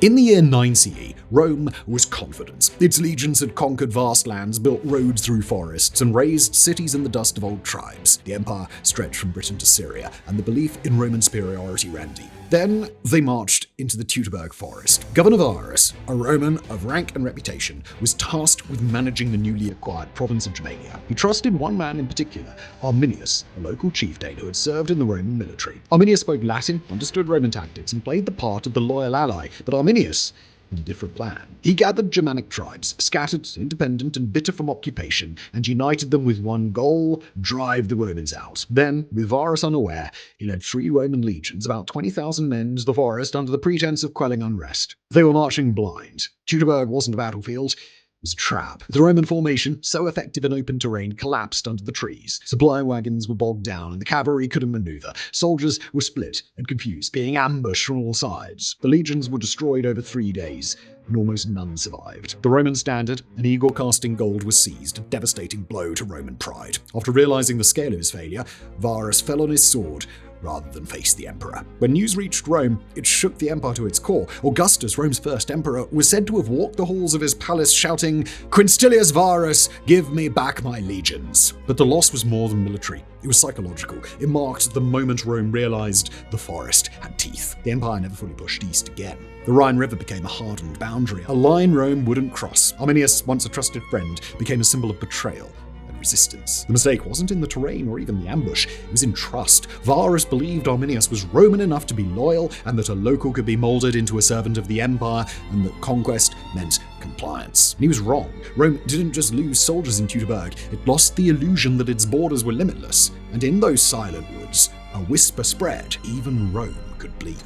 In the year 9 CE, Rome was confident. Its legions had conquered vast lands, built roads through forests, and raised cities in the dust of old tribes. The empire stretched from Britain to Syria, and the belief in Roman superiority ran deep. Then they marched into the Teutoburg forest. Governor Varus, a Roman of rank and reputation, was tasked with managing the newly acquired province of Germania. He trusted one man in particular, Arminius, a local chieftain who had served in the Roman military. Arminius spoke Latin, understood Roman tactics, and played the part of the loyal ally, but Arminius had a different plan. He gathered Germanic tribes, scattered, independent, and bitter from occupation, and united them with one goal: drive the Romans out. Then, with Varus unaware, he led 3 Roman legions, about 20,000 men, into the forest under the pretense of quelling unrest. They were marching blind. Teutoburg wasn't a battlefield. It was a trap. The Roman formation, so effective in open terrain, collapsed under the trees. Supply wagons were bogged down, and the cavalry couldn't maneuver. Soldiers were split and confused, being ambushed from all sides. The legions were destroyed over 3 days, and almost none survived. The Roman standard, an eagle casting gold, was seized, a devastating blow to Roman pride. After realizing the scale of his failure, Varus fell on his sword rather than face the emperor. When news reached Rome, it shook the empire to its core. Augustus, Rome's first emperor, was said to have walked the halls of his palace shouting, "Quintilius Varus, give me back my legions." But the loss was more than military. It was psychological. It marked the moment Rome realized the forest had teeth. The empire never fully pushed east again. The Rhine River became a hardened boundary, a line Rome wouldn't cross. Arminius, once a trusted friend, became a symbol of betrayal and resistance. The mistake wasn't in the terrain or even the ambush, it was in trust. Varus believed Arminius was Roman enough to be loyal, and that a local could be molded into a servant of the empire, and that conquest meant compliance. And he was wrong. Rome didn't just lose soldiers in Teutoburg, it lost the illusion that its borders were limitless. And in those silent woods, a whisper spread: even Rome could bleed.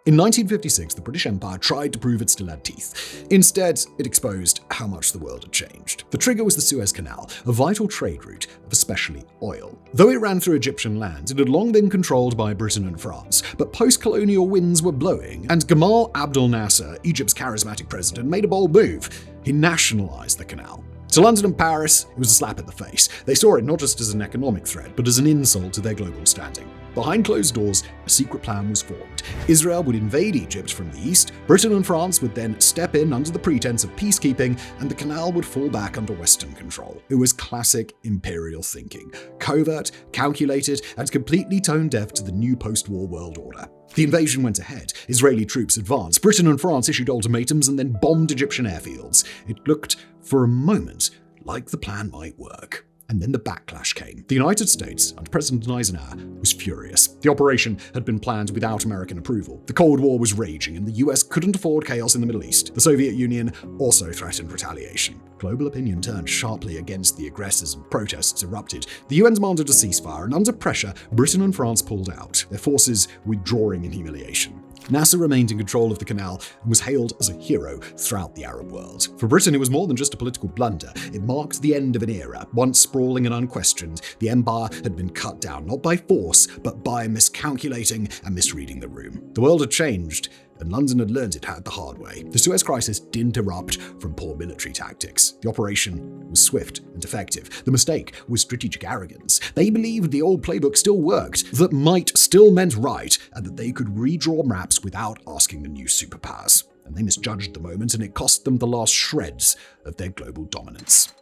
In 1956, the British Empire tried to prove it still had teeth. Instead, it exposed how much the world had changed. The trigger was the Suez Canal, a vital trade route of especially oil. Though it ran through Egyptian lands, it had long been controlled by Britain and France. But post-colonial winds were blowing, and Gamal Abdel Nasser, Egypt's charismatic president, made a bold move. He nationalized the canal. To London and Paris, it was a slap in the face. They saw it not just as an economic threat, but as an insult to their global standing. Behind closed doors, a secret plan was formed. Israel would invade Egypt from the east, Britain and France would then step in under the pretense of peacekeeping, and the canal would fall back under Western control. It was classic imperial thinking, covert, calculated, and completely tone-deaf to the new post-war world order. The invasion went ahead. Israeli troops advanced. Britain and France issued ultimatums and then bombed Egyptian airfields. It looked, for a moment, like the plan might work. And then the backlash came. The United States, under President Eisenhower, was furious. The operation had been planned without American approval. The Cold War was raging, and the US couldn't afford chaos in the Middle East. The Soviet Union also threatened retaliation. Global opinion turned sharply against the aggressors and protests erupted. The UN demanded a ceasefire, and under pressure, Britain and France pulled out, their forces withdrawing in humiliation. Nasser remained in control of the canal and was hailed as a hero throughout the Arab world. For Britain, it was more than just a political blunder. It marked the end of an era. Once sprawling and unquestioned, the empire had been cut down, not by force, but by miscalculating and misreading the room. The world had changed, and London had learned it the hard way. The Suez Crisis didn't erupt from poor military tactics. The operation was swift and effective. The mistake was strategic arrogance. They believed the old playbook still worked, that might still meant right, and that they could redraw maps without asking the new superpowers. And they misjudged the moment, and it cost them the last shreds of their global dominance.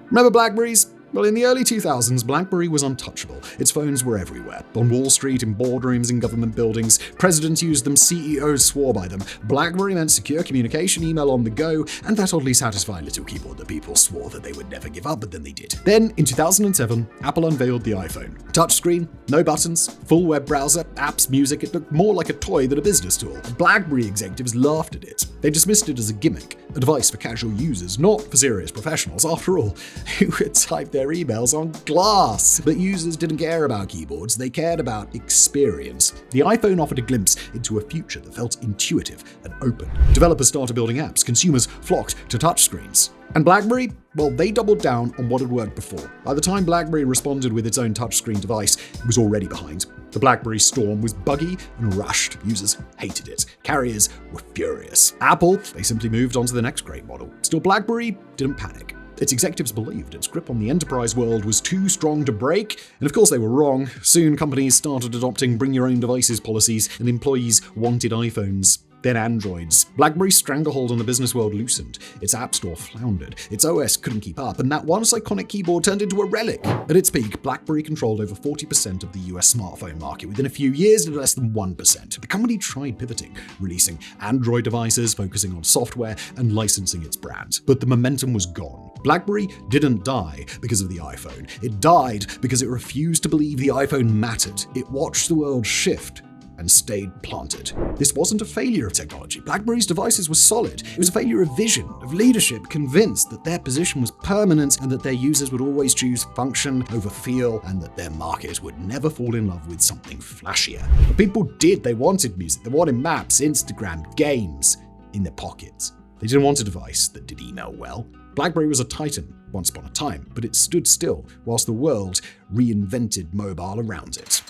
Remember BlackBerries? Well, in the early 2000s, BlackBerry was untouchable. Its phones were everywhere. On Wall Street, in boardrooms, in government buildings. Presidents used them, CEOs swore by them. BlackBerry meant secure communication, email on the go, and that oddly satisfying little keyboard that people swore that they would never give up, but then they did. Then, in 2007, Apple unveiled the iPhone. Touchscreen, no buttons, full web browser, apps, music. It looked more like a toy than a business tool. BlackBerry executives laughed at it. They dismissed it as a gimmick, a device for casual users, not for serious professionals. After all, who would type their emails on glass? But users didn't care about keyboards, they cared about experience. The iPhone offered a glimpse into a future that felt intuitive and open. Developers started building apps, consumers flocked to touchscreens. And BlackBerry? Well, they doubled down on what had worked before. By the time BlackBerry responded with its own touchscreen device, it was already behind. The BlackBerry storm was buggy and rushed. Users hated it. Carriers were furious. Apple, they simply moved on to the next great model. Still, BlackBerry didn't panic. Its executives believed its grip on the enterprise world was too strong to break, and of course they were wrong. Soon, companies started adopting bring-your-own-devices policies, and employees wanted iPhones. Then Androids. BlackBerry's stranglehold on the business world loosened. Its app store floundered. Its OS couldn't keep up, and that once iconic keyboard turned into a relic. At its peak, BlackBerry controlled over 40% of the US smartphone market. Within a few years, it had less than 1%. The company tried pivoting, releasing Android devices, focusing on software, and licensing its brand. But the momentum was gone. BlackBerry didn't die because of the iPhone. It died because it refused to believe the iPhone mattered. It watched the world shift and stayed planted. This wasn't a failure of technology. BlackBerry's devices were solid. It was a failure of vision, of leadership, convinced that their position was permanent and that their users would always choose function over feel, and that their market would never fall in love with something flashier. But people did. They wanted music. They wanted maps, Instagram, games in their pockets. They didn't want a device that did email well. BlackBerry was a titan once upon a time, but it stood still whilst the world reinvented mobile around it.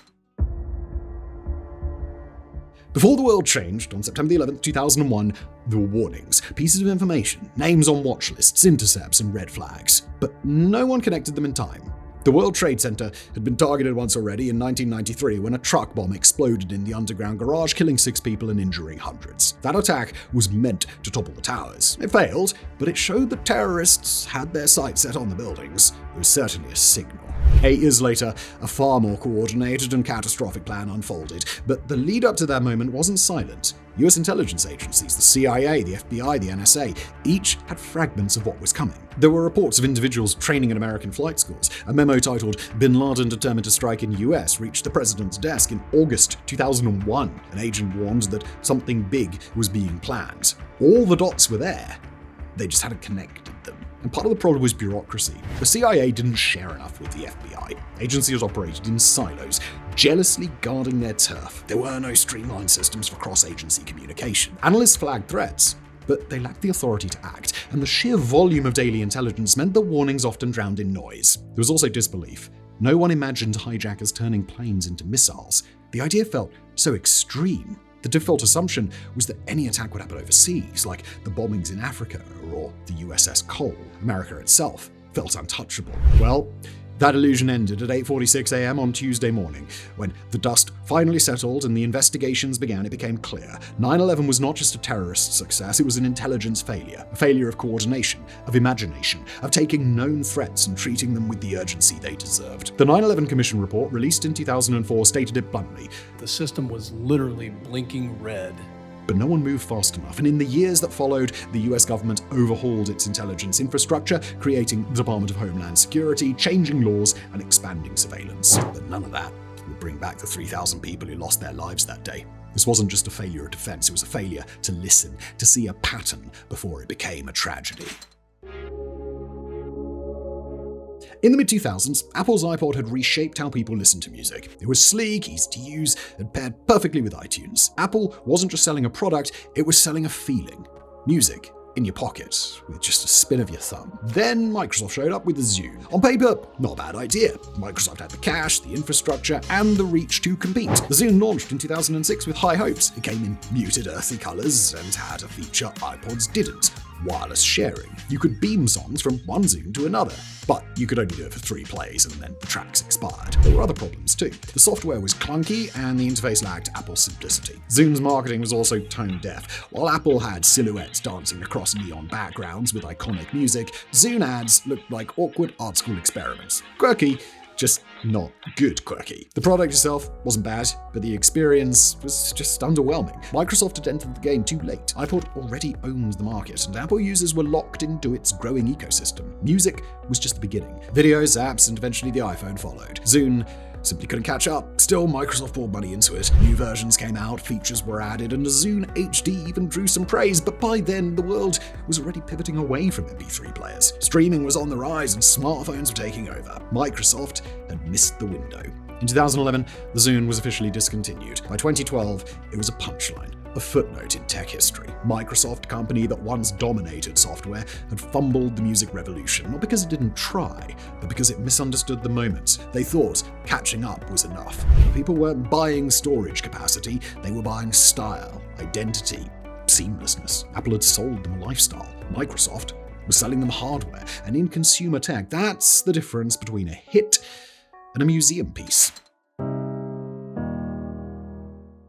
Before the world changed, on September 11, 2001, there were warnings, pieces of information, names on watch lists, intercepts, and red flags. But no one connected them in time. The World Trade Center had been targeted once already in 1993 when a truck bomb exploded in the underground garage, killing 6 people and injuring hundreds. That attack was meant to topple the towers. It failed, but it showed that terrorists had their sights set on the buildings. It was certainly a signal. 8 years later, a far more coordinated and catastrophic plan unfolded, but the lead up to that moment wasn't silent. US intelligence agencies, the CIA, the FBI, the NSA, each had fragments of what was coming. There were reports of individuals training in American flight schools. A memo titled "Bin Laden Determined to Strike in US" reached the president's desk in August 2001. An agent warned that something big was being planned. All the dots were there. They just hadn't connected them. And part of the problem was bureaucracy. The CIA didn't share enough with the FBI. Agencies operated in silos, jealously guarding their turf. There were no streamlined systems for cross-agency communication. Analysts flagged threats, but they lacked the authority to act, and the sheer volume of daily intelligence meant the warnings often drowned in noise. There was also disbelief. No one imagined hijackers turning planes into missiles. The idea felt so extreme. The default assumption was that any attack would happen overseas, like the bombings in Africa or the USS Cole. America itself felt untouchable. Well, that illusion ended at 8:46 a.m. on Tuesday morning. When the dust finally settled and the investigations began, it became clear 9/11 was not just a terrorist success, it was an intelligence failure. A failure of coordination, of imagination, of taking known threats and treating them with the urgency they deserved. The 9/11 Commission report, released in 2004, stated it bluntly. The system was literally blinking red. But no one moved fast enough, and in the years that followed, the US government overhauled its intelligence infrastructure, creating the Department of Homeland Security, changing laws, and expanding surveillance. But none of that would bring back the 3,000 people who lost their lives that day. This wasn't just a failure of defense, it was a failure to listen, to see a pattern before it became a tragedy. In the mid-2000s, Apple's iPod had reshaped how people listened to music. It was sleek, easy to use, and paired perfectly with iTunes. Apple wasn't just selling a product, it was selling a feeling. Music in your pocket, with just a spin of your thumb. Then Microsoft showed up with the Zune. On paper, not a bad idea. Microsoft had the cash, the infrastructure, and the reach to compete. The Zune launched in 2006 with high hopes. It came in muted, earthy colors and had a feature iPods didn't: wireless sharing. You could beam songs from one Zune to another, but you could only do it for 3 plays and then the tracks expired. There were other problems too. The software was clunky and the interface lacked Apple's simplicity. Zune's marketing was also tone deaf. While Apple had silhouettes dancing across neon backgrounds with iconic music, Zune ads looked like awkward art school experiments. Quirky, just not good quirky. The product itself wasn't bad, but the experience was just underwhelming. Microsoft had entered the game too late. iPod already owned the market, and Apple users were locked into its growing ecosystem. Music was just the beginning. Videos, apps, and eventually the iPhone followed. Zune simply couldn't catch up. Still, Microsoft poured money into it. New versions came out, features were added, and the Zune HD even drew some praise, but by then the world was already pivoting away from MP3 players. Streaming was on the rise and smartphones were taking over. Microsoft had missed the window. In 2011, the Zune was officially discontinued. By 2012, it was a punchline, a footnote in tech history. Microsoft, company that once dominated software, had fumbled the music revolution, not because it didn't try, but because it misunderstood the moment. They thought catching up was enough. People weren't buying storage capacity, they were buying style, identity, seamlessness. Apple had sold them a lifestyle. Microsoft was selling them hardware, and in consumer tech, that's the difference between a hit and a museum piece.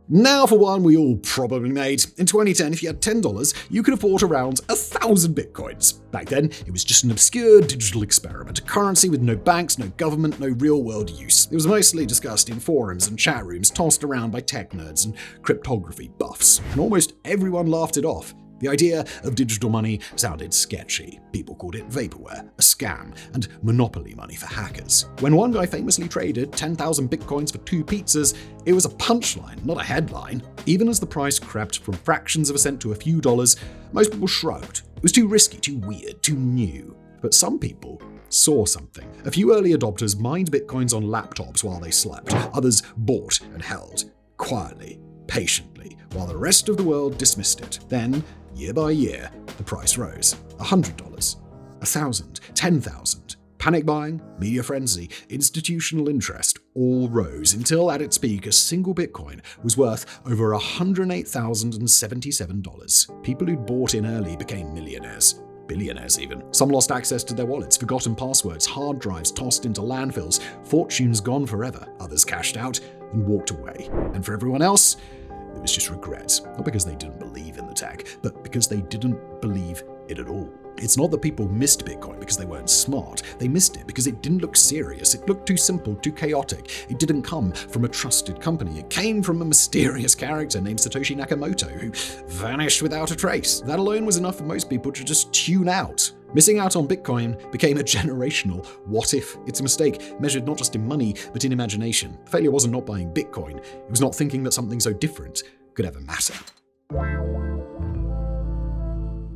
Now for one we all probably made. In 2010, if you had $10, you could have bought around 1,000 bitcoins. Back then, it was just an obscure digital experiment, a currency with no banks, no government, no real-world use. It was mostly discussed in forums and chat rooms, tossed around by tech nerds and cryptography buffs. And almost everyone laughed it off. The idea of digital money sounded sketchy. People called it vaporware, a scam, and monopoly money for hackers. When one guy famously traded 10,000 bitcoins for 2 pizzas, it was a punchline, not a headline. Even as the price crept from fractions of a cent to a few dollars, most people shrugged. It was too risky, too weird, too new. But some people saw something. A few early adopters mined bitcoins on laptops while they slept. Others bought and held, quietly, patiently, while the rest of the world dismissed it. Then, year by year, the price rose. $100, 1,000, 10,000. Panic buying, media frenzy, institutional interest all rose until at its peak a single Bitcoin was worth over $108,077. People who'd bought in early became millionaires. Billionaires even. Some lost access to their wallets, forgotten passwords, hard drives tossed into landfills, fortunes gone forever. Others cashed out and walked away. And for everyone else, it was just regret. Not because they didn't believe in the tech, but because they didn't believe it at all. It's not that people missed Bitcoin because they weren't smart. They missed it because it didn't look serious. It looked too simple, too chaotic. It didn't come from a trusted company. It came from a mysterious character named Satoshi Nakamoto, who vanished without a trace. That alone was enough for most people to just tune out. Missing out on Bitcoin became a generational what if. It's a mistake measured not just in money, but in imagination. The failure wasn't not buying Bitcoin. It was not thinking that something so different could ever matter.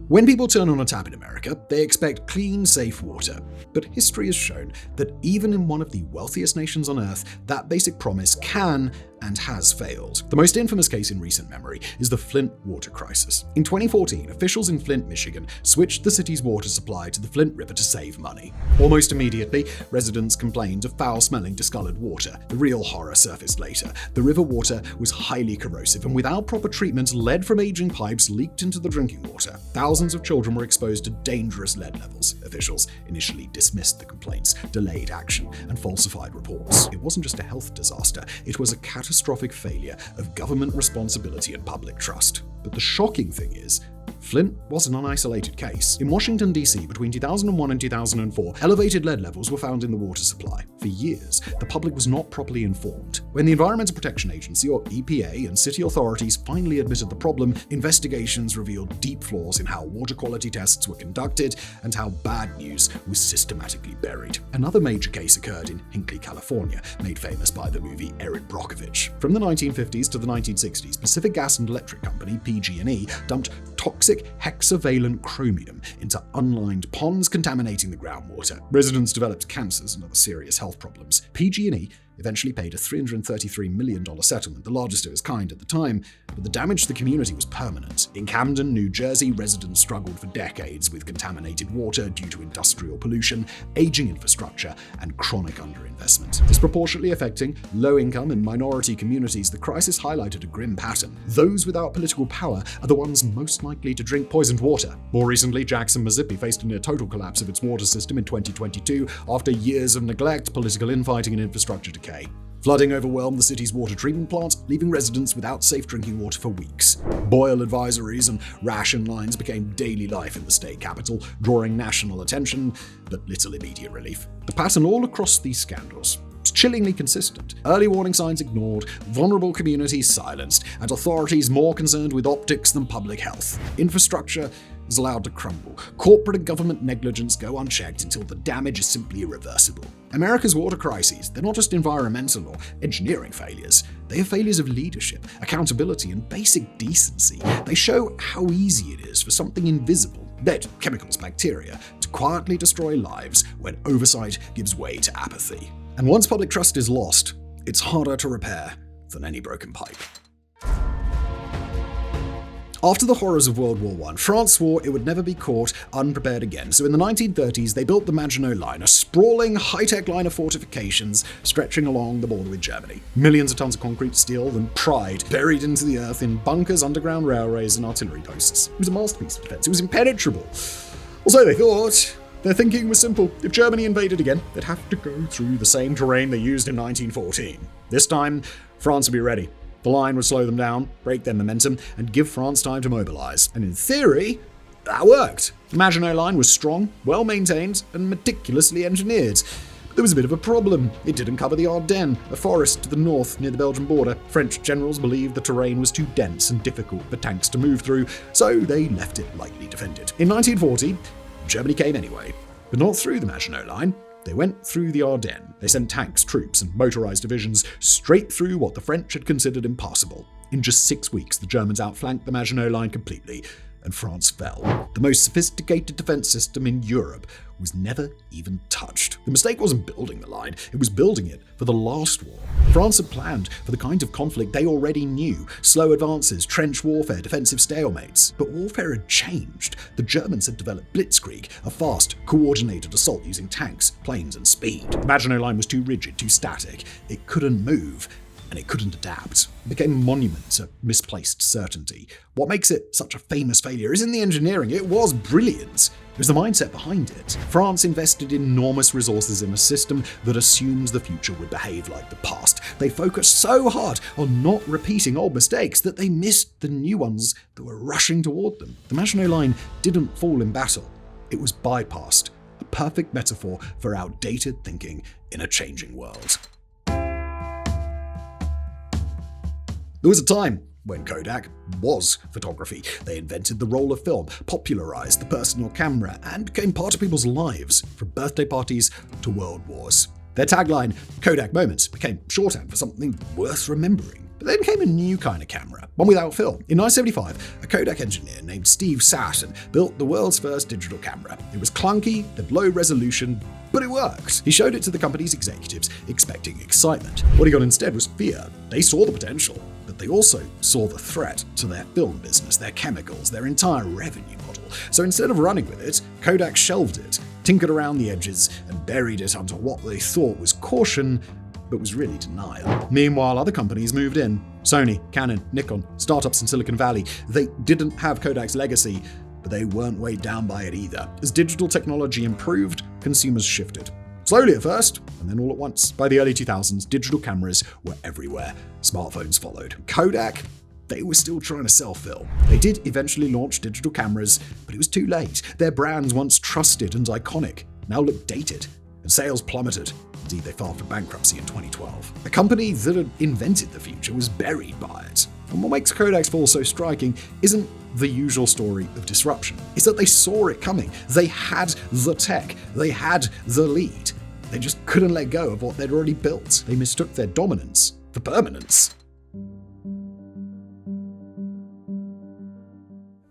When people turn on a tap in America, they expect clean, safe water. But history has shown that even in one of the wealthiest nations on earth, that basic promise can and has failed. The most infamous case in recent memory is the Flint water crisis. In 2014, officials in Flint, Michigan switched the city's water supply to the Flint River to save money. Almost immediately, residents complained of foul-smelling, discolored water. The real horror surfaced later. The river water was highly corrosive, and without proper treatment, lead from aging pipes leaked into the drinking water. Thousands of children were exposed to dangerous lead levels. Officials initially dismissed the complaints, delayed action, and falsified reports. It wasn't just a health disaster, it was a catastrophic failure of government responsibility and public trust. But the shocking thing is, Flint wasn't an isolated case. In Washington, D.C., between 2001 and 2004, elevated lead levels were found in the water supply. For years, the public was not properly informed. When the Environmental Protection Agency, or EPA, and city authorities finally admitted the problem, investigations revealed deep flaws in how water quality tests were conducted and how bad news was systematically buried. Another major case occurred in Hinckley, California, made famous by the movie Erin Brockovich. From the 1950s to the 1960s, Pacific Gas and Electric Company, PG&E, dumped toxic hexavalent chromium into unlined ponds, contaminating the groundwater. Residents developed cancers and other serious health problems. PG&E eventually paid a $333 million settlement, the largest of its kind at the time, but the damage to the community was permanent. In Camden, New Jersey, residents struggled for decades with contaminated water due to industrial pollution, aging infrastructure, and chronic underinvestment. Disproportionately affecting low-income and minority communities, the crisis highlighted a grim pattern. Those without political power are the ones most likely to drink poisoned water. More recently, Jackson, Mississippi faced a near-total collapse of its water system in 2022 after years of neglect, political infighting, and infrastructure decay. Flooding overwhelmed the city's water treatment plant, leaving residents without safe drinking water for weeks. Boil advisories and ration lines became daily life in the state capital, drawing national attention, but little immediate relief. The pattern all across these scandals was chillingly consistent. Early warning signs ignored, vulnerable communities silenced, and authorities more concerned with optics than public health. Infrastructure is allowed to crumble. Corporate and government negligence go unchecked until the damage is simply irreversible. America's water crises, they're not just environmental or engineering failures. They are failures of leadership, accountability, and basic decency. They show how easy it is for something invisible, lead, chemicals, bacteria, to quietly destroy lives when oversight gives way to apathy. And once public trust is lost, it's harder to repair than any broken pipe. After the horrors of World War I, France swore it would never be caught unprepared again. So in the 1930s, they built the Maginot Line, a sprawling, high-tech line of fortifications stretching along the border with Germany. Millions of tons of concrete, steel, and pride buried into the earth in bunkers, underground railways, and artillery posts. It was a masterpiece of defense. It was impenetrable. Also, they thought, their thinking was simple. If Germany invaded again, they'd have to go through the same terrain they used in 1914. This time, France would be ready. The line would slow them down, break their momentum, and give France time to mobilize. And in theory, that worked. The Maginot Line was strong, well-maintained, and meticulously engineered. But there was a bit of a problem. It didn't cover the Ardennes, a forest to the north near the Belgian border. French generals believed the terrain was too dense and difficult for tanks to move through, so they left it lightly defended. In 1940, Germany came anyway, but not through the Maginot Line. They went through the Ardennes. They sent tanks, troops, and motorized divisions straight through what the French had considered impassable. In just 6 weeks, the Germans outflanked the Maginot Line completely, and France fell. The most sophisticated defense system in Europe was never even touched. The mistake wasn't building the line, it was building it for the last war. France had planned for the kind of conflict they already knew: slow advances, trench warfare, defensive stalemates. But warfare had changed. The Germans had developed blitzkrieg, a fast, coordinated assault using tanks, planes, and speed. The Maginot Line was too rigid, too static. It couldn't move, and it couldn't adapt. It became a monument to misplaced certainty. What makes it such a famous failure isn't the engineering, it was brilliant. It was the mindset behind it. France invested enormous resources in a system that assumes the future would behave like the past. They focused so hard on not repeating old mistakes that they missed the new ones that were rushing toward them. The Maginot Line didn't fall in battle. It was bypassed. A perfect metaphor for outdated thinking in a changing world. There was a time when Kodak was photography. They invented the roll of film, popularized the personal camera, and became part of people's lives, from birthday parties to world wars. Their tagline, Kodak Moments, became shorthand for something worth remembering. But then came a new kind of camera, one without film. In 1975, a Kodak engineer named Steve Sasson built the world's first digital camera. It was clunky, had low resolution, but it worked. He showed it to the company's executives, expecting excitement. What he got instead was fear. They saw the potential, but they also saw the threat to their film business, their chemicals, their entire revenue model. So instead of running with it, Kodak shelved it, tinkered around the edges, and buried it under what they thought was caution, but was really denial. Meanwhile, other companies moved in. Sony, Canon, Nikon, startups in Silicon Valley. They didn't have Kodak's legacy, but they weren't weighed down by it either. As digital technology improved, consumers shifted. Slowly at first, and then all at once. By the early 2000s, digital cameras were everywhere. Smartphones followed. Kodak, they were still trying to sell film. They did eventually launch digital cameras, but it was too late. Their brands, once trusted and iconic, now looked dated, and sales plummeted. Indeed, they filed for bankruptcy in 2012. A company that had invented the future was buried by it. And what makes Kodak's fall so striking isn't the usual story of disruption. It's that they saw it coming. They had the tech. They had the lead. They just couldn't let go of what they'd already built. They mistook their dominance for permanence.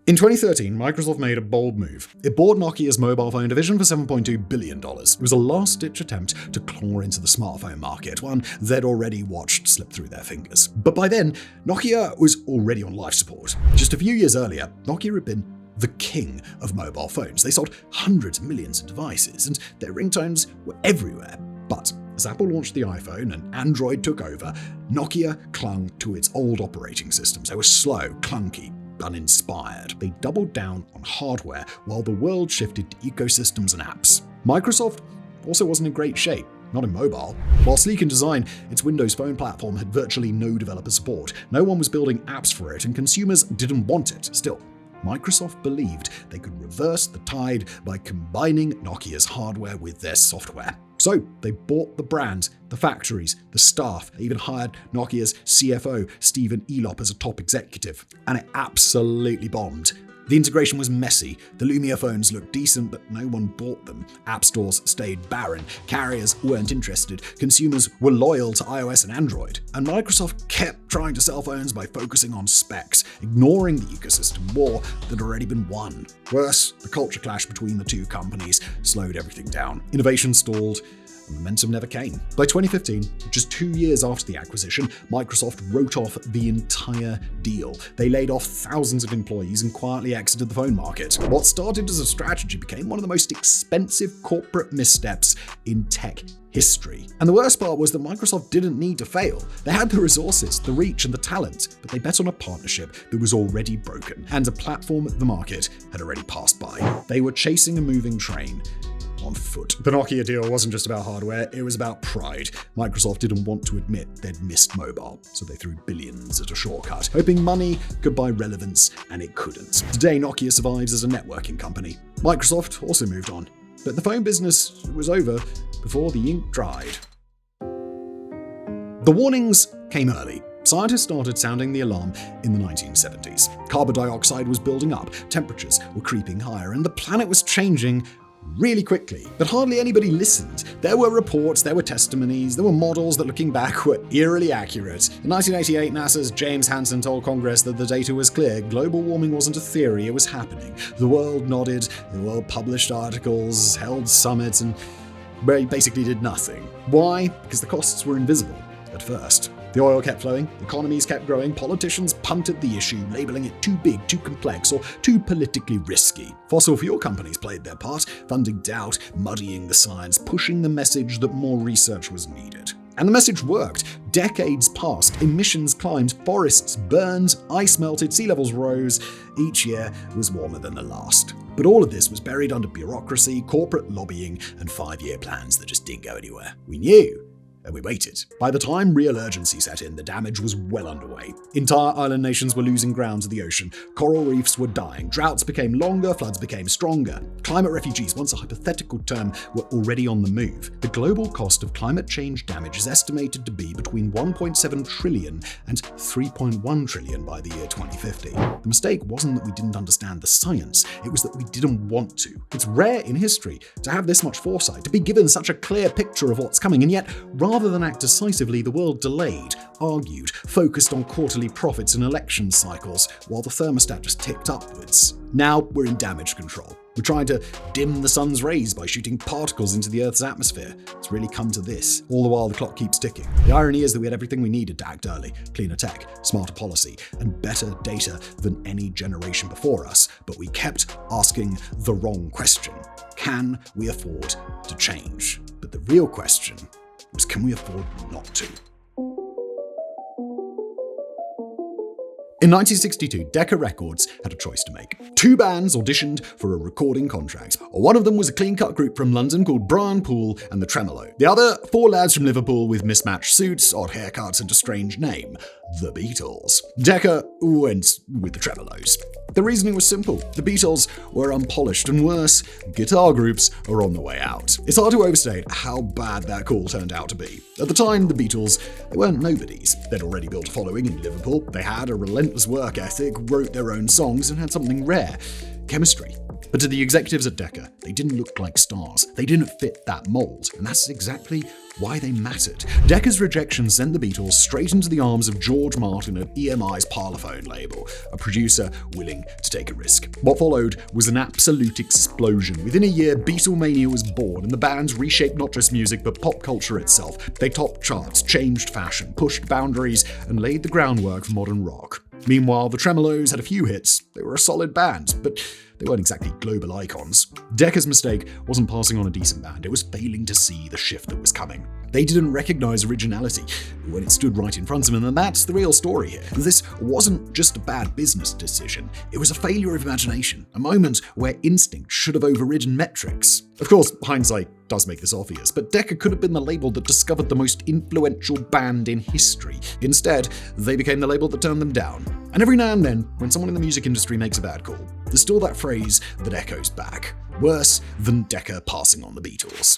In 2013, Microsoft made a bold move. It bought Nokia's mobile phone division for $7.2 billion. It was a last-ditch attempt to claw into the smartphone market, one they'd already watched slip through their fingers. But by then, Nokia was already on life support. Just a few years earlier, Nokia had been the king of mobile phones. They sold hundreds of millions of devices, and their ringtones were everywhere. But as Apple launched the iPhone and Android took over, Nokia clung to its old operating systems. They were slow, clunky, uninspired. They doubled down on hardware while the world shifted to ecosystems and apps. Microsoft also wasn't in great shape, not in mobile. While sleek in design, its Windows Phone platform had virtually no developer support. No one was building apps for it, and consumers didn't want it. Still, Microsoft believed they could reverse the tide by combining Nokia's hardware with their software. So they bought the brand, the factories, the staff. They even hired Nokia's CFO, Stephen Elop, as a top executive. And it absolutely bombed. The integration was messy. The Lumia phones looked decent, but no one bought them. App stores stayed barren. Carriers weren't interested. Consumers were loyal to iOS and Android. And Microsoft kept trying to sell phones by focusing on specs, ignoring the ecosystem war that had already been won. Worse, the culture clash between the two companies slowed everything down. Innovation stalled, and momentum never came. By 2015, just 2 years after the acquisition, Microsoft wrote off the entire deal. They laid off thousands of employees and quietly exited the phone market. What started as a strategy became one of the most expensive corporate missteps in tech history. And the worst part was that Microsoft didn't need to fail. They had the resources, the reach, and the talent, but they bet on a partnership that was already broken, and a platform the market had already passed by. They were chasing a moving train on foot. The Nokia deal wasn't just about hardware, it was about pride. Microsoft didn't want to admit they'd missed mobile, so they threw billions at a shortcut, hoping money could buy relevance, and it couldn't. Today, Nokia survives as a networking company. Microsoft also moved on, but the phone business was over before the ink dried. The warnings came early. Scientists started sounding the alarm in the 1970s. Carbon dioxide was building up, temperatures were creeping higher, and the planet was changing really quickly. But hardly anybody listened. There were reports, there were testimonies, there were models that, looking back, were eerily accurate. In 1988, NASA's James Hansen told Congress that the data was clear. Global warming wasn't a theory, it was happening. The world nodded, the world published articles, held summits, and basically did nothing. Why? Because the costs were invisible at first. The oil kept flowing, economies kept growing, politicians punted the issue, labeling it too big, too complex, or too politically risky. Fossil fuel companies played their part, funding doubt, muddying the science, pushing the message that more research was needed. And the message worked. Decades passed, emissions climbed, forests burned, ice melted, sea levels rose. Each year was warmer than the last. But all of this was buried under bureaucracy, corporate lobbying, and 5-year plans that just didn't go anywhere. We knew, and we waited. By the time real urgency set in, the damage was well underway. Entire island nations were losing ground to the ocean. Coral reefs were dying. Droughts became longer, floods became stronger. Climate refugees, once a hypothetical term, were already on the move. The global cost of climate change damage is estimated to be between 1.7 trillion and 3.1 trillion by the year 2050. The mistake wasn't that we didn't understand the science, it was that we didn't want to. It's rare in history to have this much foresight, to be given such a clear picture of what's coming, and yet, rather rather than act decisively, the world delayed, argued, focused on quarterly profits and election cycles, while the thermostat just ticked upwards. Now we're in damage control. We're trying to dim the sun's rays by shooting particles into the Earth's atmosphere. It's really come to this. All the while, the clock keeps ticking. The irony is that we had everything we needed to act early: cleaner tech, smarter policy, and better data than any generation before us. But we kept asking the wrong question. Can we afford to change? But the real question was, can we afford not to? In 1962, Decca Records had a choice to make. Two bands auditioned for a recording contract. One of them was a clean-cut group from London called Brian Poole and the Tremolo. The other, four lads from Liverpool with mismatched suits, odd haircuts, and a strange name: the Beatles. Decca went with the Tremolos. The reasoning was simple. The Beatles were unpolished, and worse, guitar groups are on the way out. It's hard to overstate how bad that call turned out to be. At the time, the Beatles, they weren't nobodies. They'd already built a following in Liverpool. They had a relentless work ethic, wrote their own songs, and had something rare: chemistry. But to the executives at Decca, they didn't look like stars. They didn't fit that mold, and that's exactly why they mattered. Decca's rejection sent the Beatles straight into the arms of George Martin at EMI's Parlophone label, a producer willing to take a risk. What followed was an absolute explosion. Within a year, Beatlemania was born, and the bands reshaped not just music, but pop culture itself. They topped charts, changed fashion, pushed boundaries, and laid the groundwork for modern rock. Meanwhile, the Tremolos had a few hits. They were a solid band, but they weren't exactly global icons. Decca's mistake wasn't passing on a decent band, it was failing to see the shift that was coming. They didn't recognize originality when it stood right in front of them, and that's the real story here. This wasn't just a bad business decision, it was a failure of imagination, a moment where instinct should have overridden metrics. Of course, hindsight does make this obvious, but Decca could have been the label that discovered the most influential band in history. Instead, they became the label that turned them down. And every now and then, when someone in the music industry makes a bad call, there's still that phrase that echoes back: worse than Decca passing on the Beatles.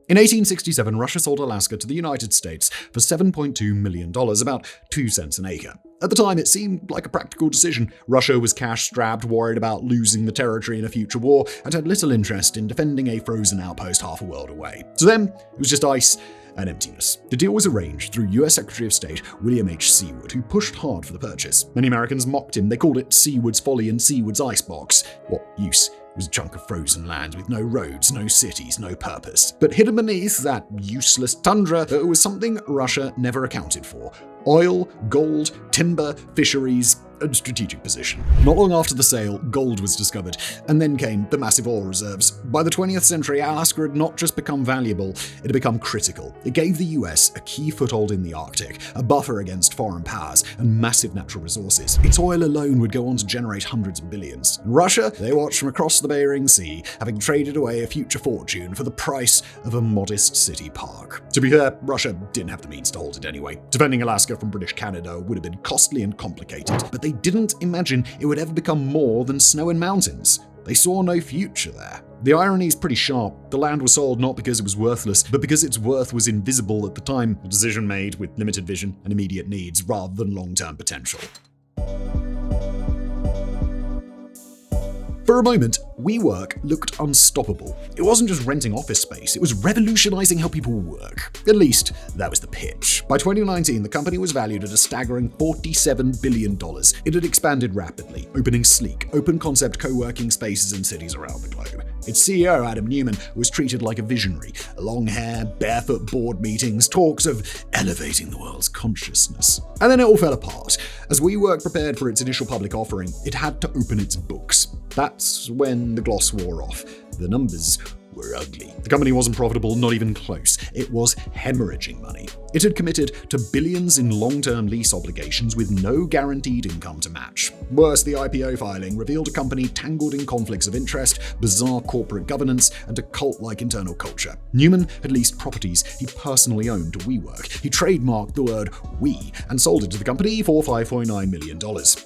In 1867, Russia sold Alaska to the United States for $7.2 million, about 2 cents an acre. At the time, it seemed like a practical decision. Russia was cash-strapped, worried about losing the territory in a future war, and had little interest in defending a frozen outpost half a world away. To them, it was just ice and emptiness. The deal was arranged through US Secretary of State William H. Seward, who pushed hard for the purchase. Many Americans mocked him. They called it Seward's Folly and Seward's Icebox. What use was a chunk of frozen land with no roads, no cities, no purpose. But hidden beneath that useless tundra was something Russia never accounted for: oil, gold, timber, fisheries, and strategic position. Not long after the sale, gold was discovered, and then came the massive oil reserves. By the 20th century, Alaska had not just become valuable, it had become critical. It gave the US a key foothold in the Arctic, a buffer against foreign powers, and massive natural resources. Its oil alone would go on to generate hundreds of billions. And Russia, they watched from across the Bering Sea, having traded away a future fortune for the price of a modest city park. To be fair, Russia didn't have the means to hold it anyway. Defending Alaska from British Canada would have been costly and complicated, but they didn't imagine it would ever become more than snow and mountains. They saw no future there. The irony is pretty sharp. The land was sold not because it was worthless, but because its worth was invisible at the time, a decision made with limited vision and immediate needs rather than long-term potential. For a moment, WeWork looked unstoppable. It wasn't just renting office space, it was revolutionizing how people work. At least, that was the pitch. By 2019, the company was valued at a staggering $47 billion. It had expanded rapidly, opening sleek, open-concept co-working spaces in cities around the globe. Its CEO, Adam Newman, was treated like a visionary. Long hair, barefoot board meetings, talks of elevating the world's consciousness. And then it all fell apart. As WeWork prepared for its initial public offering, it had to open its books. That's when the gloss wore off. The numbers were ugly. The company wasn't profitable, not even close. It was hemorrhaging money. It had committed to billions in long-term lease obligations with no guaranteed income to match. Worse, the IPO filing revealed a company tangled in conflicts of interest, bizarre corporate governance, and a cult-like internal culture. Newman had leased properties he personally owned to WeWork. He trademarked the word "we" and sold it to the company for $5.9 million.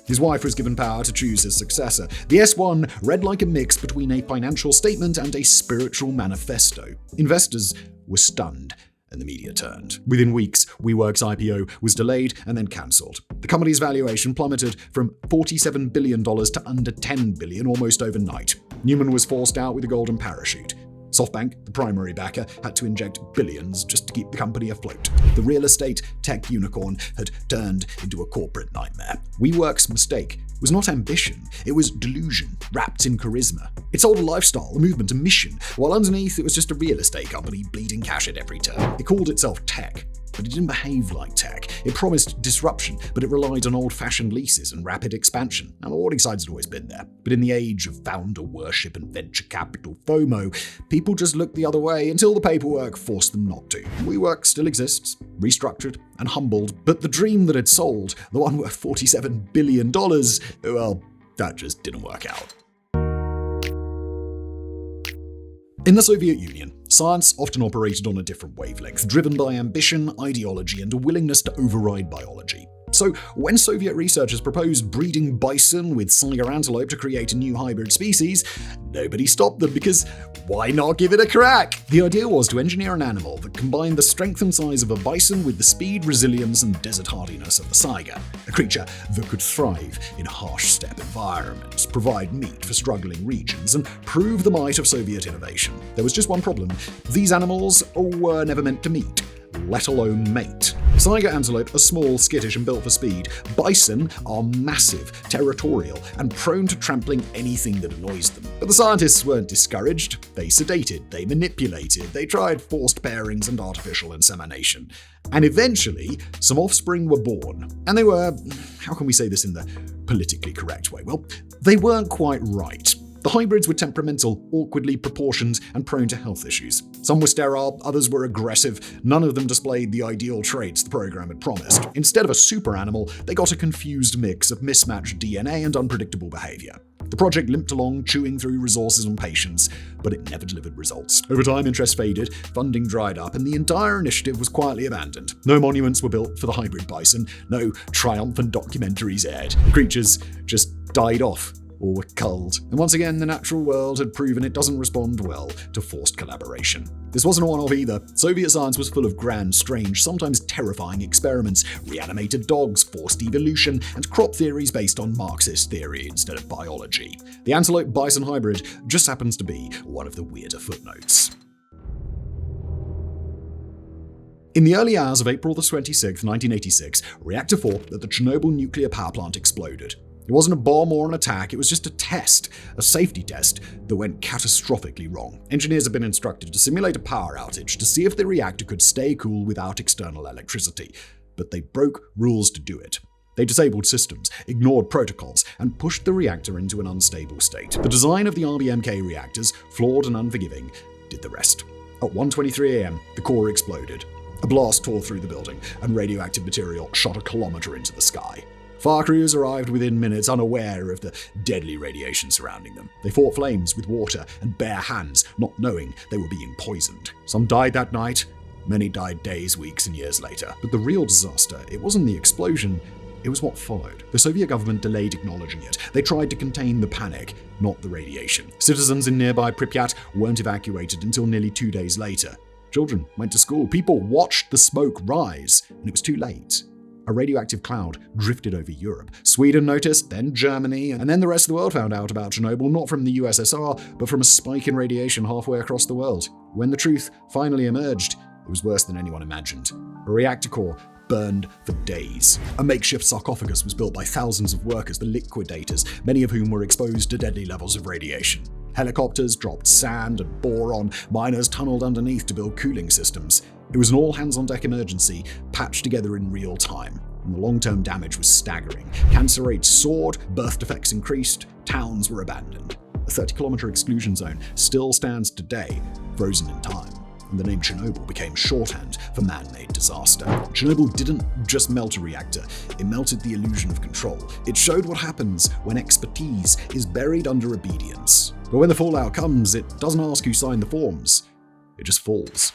His wife was given power to choose his successor. The S1 read like a mix between a financial statement and a spiritual manifesto. Investors were stunned, and the media turned. Within weeks, WeWork's IPO was delayed and then cancelled. The company's valuation plummeted from $47 billion to under $10 billion almost overnight. Newman was forced out with a golden parachute. SoftBank, the primary backer, had to inject billions just to keep the company afloat. The real estate tech unicorn had turned into a corporate nightmare. WeWork's mistake was not ambition, it was delusion, wrapped in charisma. It sold a lifestyle, a movement, a mission, while underneath it was just a real estate company bleeding cash at every turn. It called itself tech, but it didn't behave like tech. It promised disruption, but it relied on old-fashioned leases and rapid expansion. Now, the warning signs had always been there, but in the age of founder worship and venture capital FOMO, people just looked the other way until the paperwork forced them not to. WeWork still exists, restructured and humbled, but the dream that had sold, the one worth $47 billion, well, that just didn't work out. In the Soviet Union, science often operated on a different wavelength, driven by ambition, ideology, and a willingness to override biology. So, when Soviet researchers proposed breeding bison with bison-antelope to create a new hybrid species, nobody stopped them because why not give it a crack? The idea was to engineer an animal that combined the strength and size of a bison with the speed, resilience, and desert hardiness of the saiga, a creature that could thrive in harsh steppe environments, provide meat for struggling regions, and prove the might of Soviet innovation. There was just one problem. These animals were never meant to meet, let alone mate. Saiga antelope are small, skittish, and built for speed. Bison are massive, territorial, and prone to trampling anything that annoys them. But the scientists weren't discouraged. They sedated, they manipulated, they tried forced pairings and artificial insemination. And eventually, some offspring were born. And they were, how can we say this in the politically correct way? Well, they weren't quite right. The hybrids were temperamental, awkwardly proportioned, and prone to health issues. Some were sterile, others were aggressive. None of them displayed the ideal traits the program had promised. Instead of a super animal, they got a confused mix of mismatched DNA and unpredictable behavior. The project limped along, chewing through resources and patience, but it never delivered results. Over time, interest faded, funding dried up, and the entire initiative was quietly abandoned. No monuments were built for the hybrid bison, no triumphant documentaries aired. The creatures just died off or were culled. And once again, the natural world had proven it doesn't respond well to forced collaboration. This wasn't a one-off either. Soviet science was full of grand, strange, sometimes terrifying experiments, reanimated dogs, forced evolution, and crop theories based on Marxist theory instead of biology. The antelope-bison hybrid just happens to be one of the weirder footnotes. In the early hours of April 26, 1986, Reactor 4 at the Chernobyl nuclear power plant exploded. It wasn't a bomb or an attack, it was just a test, a safety test that went catastrophically wrong. Engineers had been instructed to simulate a power outage to see if the reactor could stay cool without external electricity, but they broke rules to do it. They disabled systems, ignored protocols, and pushed the reactor into an unstable state. The design of the RBMK reactors, flawed and unforgiving, did the rest. At 1:23 a.m., the core exploded. A blast tore through the building, and radioactive material shot a kilometer into the sky. Fire crews arrived within minutes, unaware of the deadly radiation surrounding them. They fought flames with water and bare hands, not knowing they were being poisoned. Some died that night, many died days, weeks, and years later. But the real disaster, it wasn't the explosion, it was what followed. The Soviet government delayed acknowledging it. They tried to contain the panic, not the radiation. Citizens in nearby Pripyat weren't evacuated until nearly 2 days later. Children went to school, people watched the smoke rise, and it was too late. A radioactive cloud drifted over Europe. Sweden noticed, then Germany, and then the rest of the world found out about Chernobyl, not from the USSR, but from a spike in radiation halfway across the world. When the truth finally emerged, it was worse than anyone imagined. A reactor core burned for days. A makeshift sarcophagus was built by thousands of workers, the liquidators, many of whom were exposed to deadly levels of radiation. Helicopters dropped sand and boron, miners tunneled underneath to build cooling systems. It was an all-hands-on-deck emergency, patched together in real time, and the long-term damage was staggering. Cancer rates soared, birth defects increased, towns were abandoned. A 30-kilometer exclusion zone still stands today, frozen in time, and the name Chernobyl became shorthand for man-made disaster. Chernobyl didn't just melt a reactor, it melted the illusion of control. It showed what happens when expertise is buried under obedience. But when the fallout comes, it doesn't ask who signed the forms, it just falls.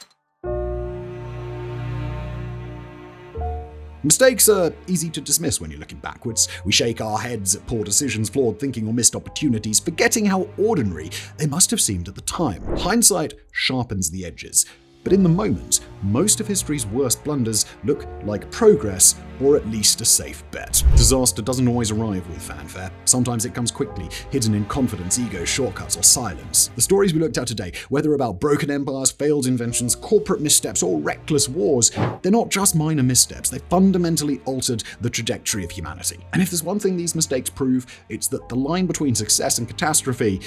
Mistakes are easy to dismiss when you're looking backwards. We shake our heads at poor decisions, flawed thinking, or missed opportunities, forgetting how ordinary they must have seemed at the time. Hindsight sharpens the edges, But in the moment, most of history's worst blunders look like progress, or at least a safe bet. Disaster doesn't always arrive with fanfare. Sometimes it comes quickly, hidden in confidence, ego, shortcuts, or silence. The stories we looked at today, whether about broken empires, failed inventions, corporate missteps, or reckless wars, they're not just minor missteps. They fundamentally altered the trajectory of humanity. And if there's one thing these mistakes prove, it's that the line between success and catastrophe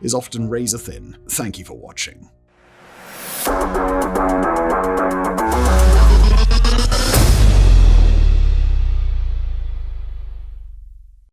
is often razor thin. Thank you for watching.